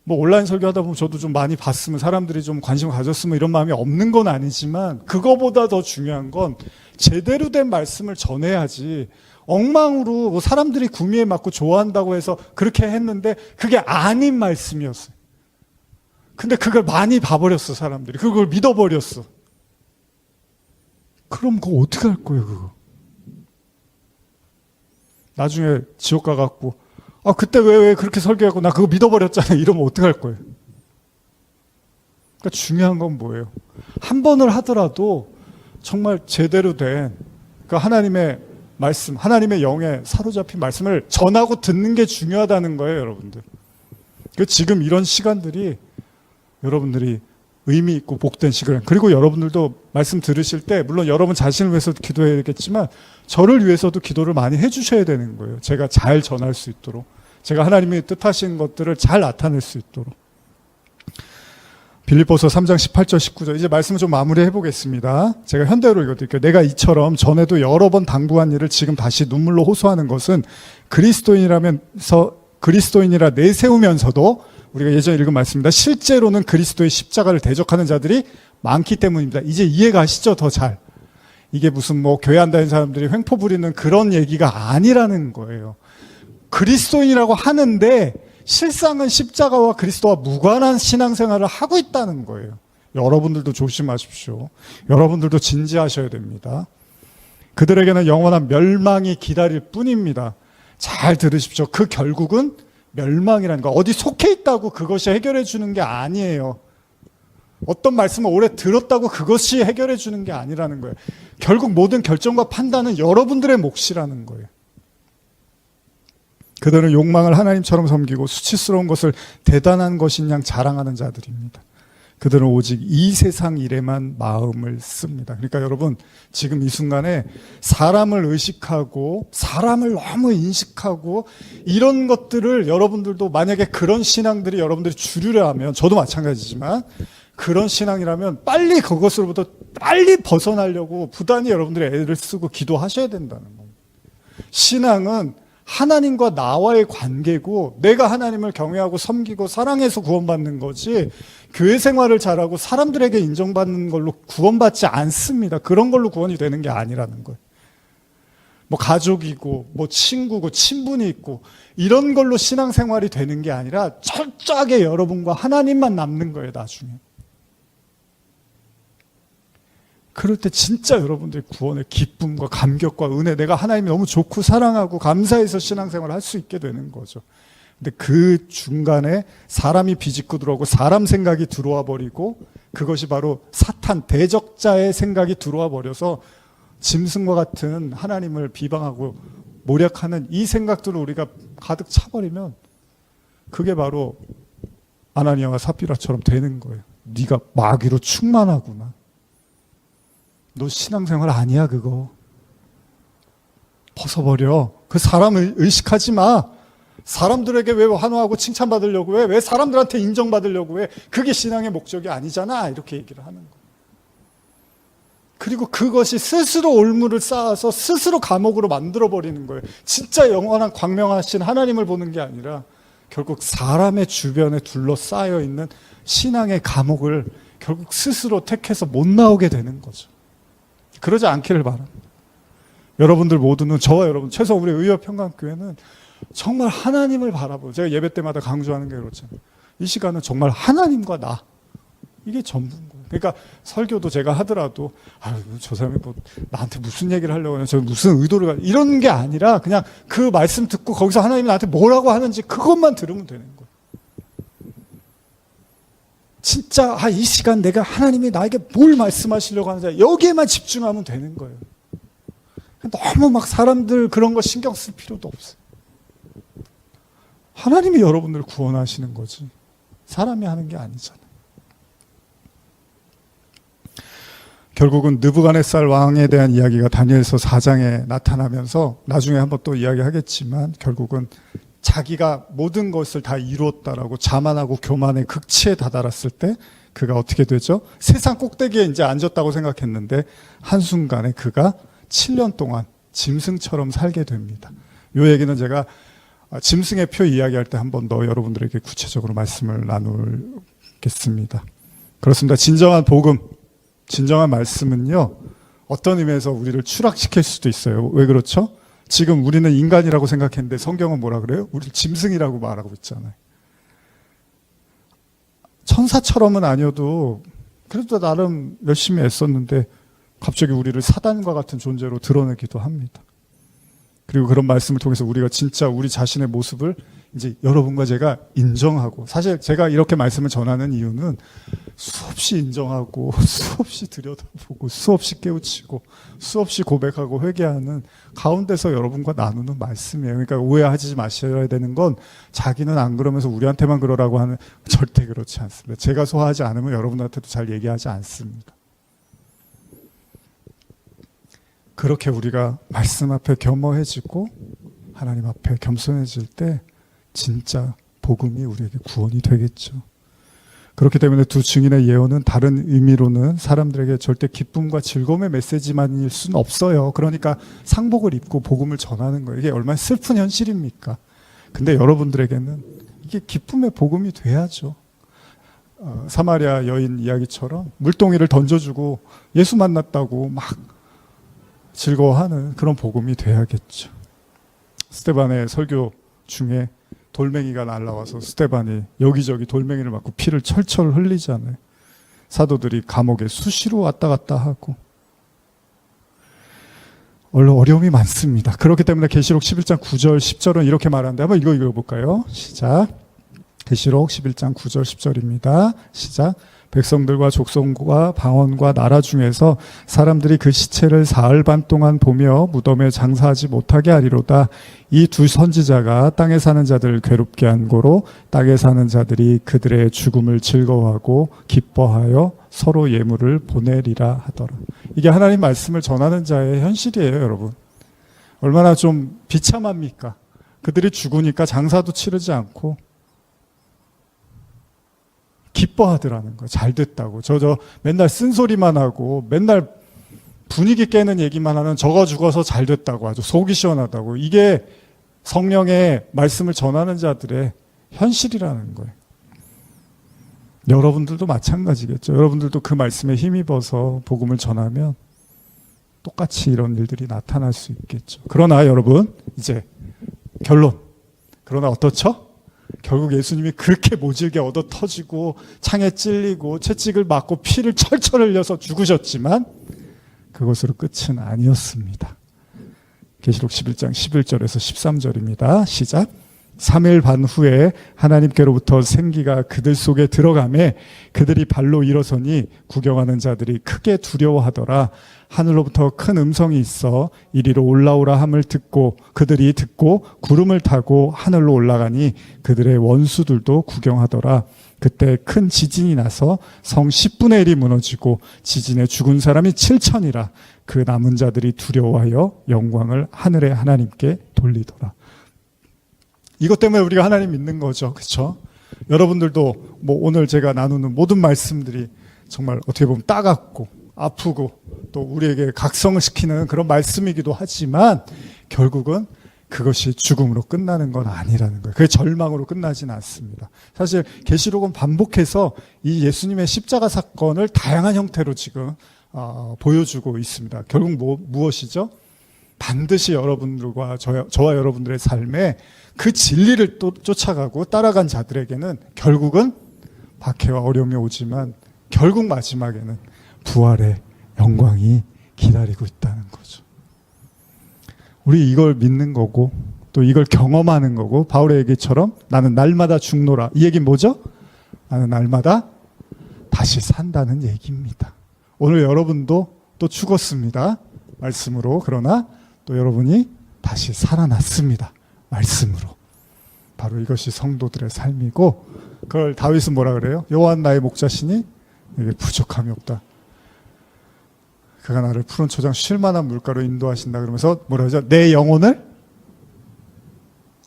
뭐 온라인 설교하다 보면 저도 좀 많이 봤으면, 사람들이 좀 관심을 가졌으면 이런 마음이 없는 건 아니지만, 그거보다 더 중요한 건 제대로 된 말씀을 전해야지, 엉망으로 뭐 사람들이 구미에 맞고 좋아한다고 해서 그렇게 했는데 그게 아닌 말씀이었어요. 근데 그걸 많이 봐버렸어, 사람들이. 그걸 믿어버렸어. 그럼 그거 어떻게 할 거예요, 그거? 나중에 지옥 가갖고 그때 왜 그렇게 설교하고 나 그거 믿어버렸잖아, 이러면 어떡할 거예요? 그러니까 중요한 건 뭐예요? 한 번을 하더라도 정말 제대로 된 하나님의 말씀, 하나님의 영에 사로잡힌 말씀을 전하고 듣는 게 중요하다는 거예요, 여러분들. 지금 이런 시간들이 여러분들이 의미 있고 복된 시간, 그리고 여러분들도 말씀 들으실 때 물론 여러분 자신을 위해서도 기도해야겠지만 저를 위해서도 기도를 많이 해주셔야 되는 거예요. 제가 잘 전할 수 있도록, 제가 하나님이 뜻하신 것들을 잘 나타낼 수 있도록. 빌립보서 3장 18절 19절, 이제 말씀을 좀 마무리해 보겠습니다. 제가 현대어로 읽어드릴게요. 내가 이처럼 전에도 여러 번 당부한 일을 지금 다시 눈물로 호소하는 것은 그리스도인이라 내세우면서도, 우리가 예전에 읽은 말씀입니다, 실제로는 그리스도의 십자가를 대적하는 자들이 많기 때문입니다. 이제 이해가시죠? 더 잘. 이게 무슨 교회 안 다니는 사람들이 횡포 부리는 그런 얘기가 아니라는 거예요. 그리스도인이라고 하는데 실상은 십자가와 그리스도와 무관한 신앙생활을 하고 있다는 거예요. 여러분들도 조심하십시오. 여러분들도 진지하셔야 됩니다. 그들에게는 영원한 멸망이 기다릴 뿐입니다. 잘 들으십시오. 그 결국은 멸망이라는 거, 어디 속해 있다고 그것이 해결해 주는 게 아니에요. 어떤 말씀을 오래 들었다고 그것이 해결해 주는 게 아니라는 거예요. 결국 모든 결정과 판단은 여러분들의 몫이라는 거예요. 그들은 욕망을 하나님처럼 섬기고 수치스러운 것을 대단한 것인 양 자랑하는 자들입니다. 그들은 오직 이 세상 일에만 마음을 씁니다. 그러니까 여러분, 지금 이 순간에 사람을 의식하고 사람을 너무 인식하고 이런 것들을 여러분들도 만약에 그런 신앙들이 여러분들이 주류라 하면, 저도 마찬가지지만 그런 신앙이라면 빨리 그것으로부터 빨리 벗어나려고 부단히 여러분들이 애를 쓰고 기도하셔야 된다는 겁니다. 신앙은 하나님과 나와의 관계고, 내가 하나님을 경외하고 섬기고 사랑해서 구원받는 거지, 교회 생활을 잘하고 사람들에게 인정받는 걸로 구원받지 않습니다. 그런 걸로 구원이 되는 게 아니라는 거예요. 뭐 가족이고 뭐 친구고 친분이 있고 이런 걸로 신앙생활이 되는 게 아니라 철저하게 여러분과 하나님만 남는 거예요, 나중에. 그럴 때 진짜 여러분들이 구원의 기쁨과 감격과 은혜, 내가 하나님이 너무 좋고 사랑하고 감사해서 신앙생활을 할 수 있게 되는 거죠. 근데 그 중간에 사람이 비집고 들어오고 사람 생각이 들어와 버리고, 그것이 바로 사탄 대적자의 생각이 들어와 버려서 짐승과 같은 하나님을 비방하고 모략하는 이 생각들을 우리가 가득 차버리면, 그게 바로 아나니아와 삽비라처럼 되는 거예요. 네가 마귀로 충만하구나. 너 신앙생활 아니야, 그거. 벗어버려. 그 사람을 의식하지 마. 사람들에게 왜 환호하고 칭찬받으려고 해? 왜 사람들한테 인정받으려고 해? 그게 신앙의 목적이 아니잖아. 이렇게 얘기를 하는 거예요. 그리고 그것이 스스로 올무를 쌓아서 스스로 감옥으로 만들어버리는 거예요. 진짜 영원한 광명하신 하나님을 보는 게 아니라 결국 사람의 주변에 둘러싸여 있는 신앙의 감옥을 결국 스스로 택해서 못 나오게 되는 거죠. 그러지 않기를 바랍니다. 여러분들 모두는, 저와 여러분, 최소 우리 의협평강교회는 정말 하나님을 바라보고, 제가 예배 때마다 강조하는 게 그렇잖아요. 이 시간은 정말 하나님과 나, 이게 전부인 거예요. 그러니까 설교도 제가 하더라도 저 사람이 뭐 나한테 무슨 얘기를 하려고 하냐, 저 무슨 의도를 이런 게 아니라 그냥 그 말씀 듣고 거기서 하나님이 나한테 뭐라고 하는지 그것만 들으면 되는 거예요. 진짜 이 시간 내가 하나님이 나에게 뭘 말씀하시려고 하는지 여기에만 집중하면 되는 거예요. 너무 막 사람들 그런 거 신경 쓸 필요도 없어요. 하나님이 여러분들을 구원하시는 거지 사람이 하는 게 아니잖아요. 결국은 느부갓네살 왕에 대한 이야기가 다니엘서 4장에 나타나면서, 나중에 한번 또 이야기하겠지만, 결국은 자기가 모든 것을 다 이루었다라고 자만하고 교만의 극치에 다다랐을 때 그가 어떻게 되죠? 세상 꼭대기에 이제 앉았다고 생각했는데 한순간에 그가 7년 동안 짐승처럼 살게 됩니다. 이 얘기는 제가 짐승의 표 이야기할 때 한 번 더 여러분들에게 구체적으로 말씀을 나누겠습니다. 그렇습니다. 진정한 복음, 진정한 말씀은요, 어떤 의미에서 우리를 추락시킬 수도 있어요. 왜 그렇죠? 지금 우리는 인간이라고 생각했는데 성경은 뭐라 그래요? 우리 짐승이라고 말하고 있잖아요. 천사처럼은 아니어도 그래도 나름 열심히 애썼는데 갑자기 우리를 사단과 같은 존재로 드러내기도 합니다. 그리고 그런 말씀을 통해서 우리가 진짜 우리 자신의 모습을 이제 여러분과 제가 인정하고, 사실 제가 이렇게 말씀을 전하는 이유는 수없이 인정하고 수없이 들여다보고 수없이 깨우치고 수없이 고백하고 회개하는 가운데서 여러분과 나누는 말씀이에요. 그러니까 오해하지 마셔야 되는 건, 자기는 안 그러면서 우리한테만 그러라고 하는, 절대 그렇지 않습니다. 제가 소화하지 않으면 여러분한테도 잘 얘기하지 않습니다. 그렇게 우리가 말씀 앞에 겸허해지고 하나님 앞에 겸손해질 때 진짜 복음이 우리에게 구원이 되겠죠. 그렇기 때문에 두 증인의 예언은 다른 의미로는 사람들에게 절대 기쁨과 즐거움의 메시지만일 수는 없어요. 그러니까 상복을 입고 복음을 전하는 거예요. 이게 얼마나 슬픈 현실입니까? 근데 여러분들에게는 이게 기쁨의 복음이 돼야죠. 사마리아 여인 이야기처럼 물동이를 던져주고 예수 만났다고 막 즐거워하는 그런 복음이 돼야겠죠. 스데반의 설교 중에 돌멩이가 날라와서 스데반이 여기저기 돌멩이를 맞고 피를 철철 흘리잖아요. 사도들이 감옥에 수시로 왔다 갔다 하고 어려움이 많습니다. 그렇기 때문에 계시록 11장 9절 10절은 이렇게 말하는데 한번 읽어볼까요? 시작. 계시록 11장 9절 10절입니다. 시작. 백성들과 족속과 방언과 나라 중에서 사람들이 그 시체를 사흘 반 동안 보며 무덤에 장사하지 못하게 하리로다. 이 두 선지자가 땅에 사는 자들을 괴롭게 한 고로 땅에 사는 자들이 그들의 죽음을 즐거워하고 기뻐하여 서로 예물을 보내리라 하더라. 이게 하나님 말씀을 전하는 자의 현실이에요, 여러분. 얼마나 좀 비참합니까? 그들이 죽으니까 장사도 치르지 않고 기뻐하더라는 거예요. 잘 됐다고. 저 맨날 쓴소리만 하고 맨날 분위기 깨는 얘기만 하는 저거 죽어서 잘 됐다고 아주 속이 시원하다고. 이게 성령의 말씀을 전하는 자들의 현실이라는 거예요. 여러분들도 마찬가지겠죠. 여러분들도 그 말씀에 힘입어서 복음을 전하면 똑같이 이런 일들이 나타날 수 있겠죠. 그러나 여러분, 이제 결론. 그러나 어떻죠? 결국 예수님이 그렇게 모질게 얻어 터지고 창에 찔리고 채찍을 맞고 피를 철철 흘려서 죽으셨지만 그것으로 끝은 아니었습니다. 계시록 11장 11절에서 13절입니다. 시작. 3일 반 후에 하나님께로부터 생기가 그들 속에 들어가매 그들이 발로 일어서니 구경하는 자들이 크게 두려워하더라. 하늘로부터 큰 음성이 있어 이리로 올라오라 함을 듣고 그들이 듣고 구름을 타고 하늘로 올라가니 그들의 원수들도 구경하더라. 그때 큰 지진이 나서 성 10분의 1이 무너지고 지진에 죽은 사람이 7천이라. 그 남은 자들이 두려워하여 영광을 하늘의 하나님께 돌리더라. 이것 때문에 우리가 하나님 믿는 거죠. 그렇죠? 여러분들도 뭐 오늘 제가 나누는 모든 말씀들이 정말 어떻게 보면 따갑고 아프고 또 우리에게 각성을 시키는 그런 말씀이기도 하지만 결국은 그것이 죽음으로 끝나는 건 아니라는 거예요. 그게 절망으로 끝나진 않습니다. 사실 계시록은 반복해서 이 예수님의 십자가 사건을 다양한 형태로 지금 보여주고 있습니다. 결국 무엇이죠? 반드시 여러분들과 저와 여러분들의 삶에 그 진리를 또 쫓아가고 따라간 자들에게는 결국은 박해와 어려움이 오지만 결국 마지막에는 부활의 영광이 기다리고 있다는 거죠. 우리 이걸 믿는 거고 또 이걸 경험하는 거고 바울의 얘기처럼 나는 날마다 죽노라. 이 얘기는 뭐죠? 나는 날마다 다시 산다는 얘기입니다. 오늘 여러분도 또 죽었습니다. 말씀으로. 그러나 또 여러분이 다시 살아났습니다. 말씀으로. 바로 이것이 성도들의 삶이고 그걸 다윗은 뭐라 그래요? 여호와는 나의 목자시니 내게 부족함이 없다. 그가 나를 푸른 초장 쉴만한 물가로 인도하신다. 그러면서 뭐라 그러죠? 내 영혼을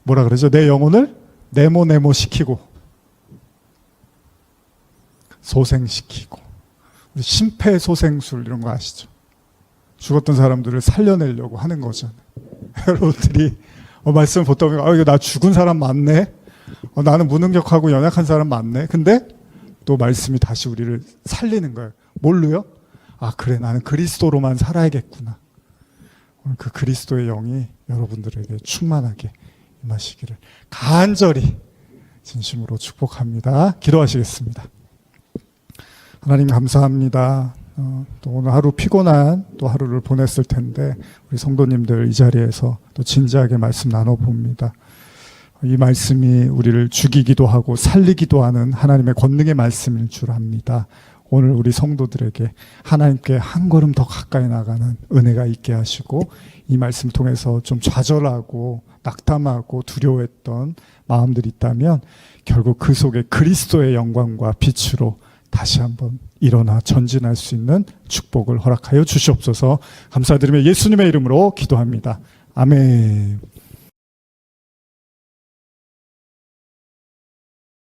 뭐라 그러죠? 내 영혼을 네모 시키고 소생시키고 심폐소생술 이런 거 아시죠? 죽었던 사람들을 살려내려고 하는 거잖아요. 여러분들이 말씀을 보다 보면 이거 나 죽은 사람 맞네. 나는 무능력하고 연약한 사람 맞네. 근데 또 말씀이 다시 우리를 살리는 거예요. 뭘로요? 그래 나는 그리스도로만 살아야겠구나. 오늘 그 그리스도의 영이 여러분들에게 충만하게 임하시기를 간절히 진심으로 축복합니다. 기도하시겠습니다. 하나님 감사합니다. 또 오늘 하루 피곤한 또 하루를 보냈을 텐데 우리 성도님들 이 자리에서 또 진지하게 말씀 나눠봅니다. 이 말씀이 우리를 죽이기도 하고 살리기도 하는 하나님의 권능의 말씀일 줄 압니다. 오늘 우리 성도들에게 하나님께 한 걸음 더 가까이 나가는 은혜가 있게 하시고 이 말씀 통해서 좀 좌절하고 낙담하고 두려워했던 마음들이 있다면 결국 그 속에 그리스도의 영광과 빛으로 다시 한번 일어나 전진할 수 있는 축복을 허락하여 주시옵소서. 감사드리며 예수님의 이름으로 기도합니다. 아멘.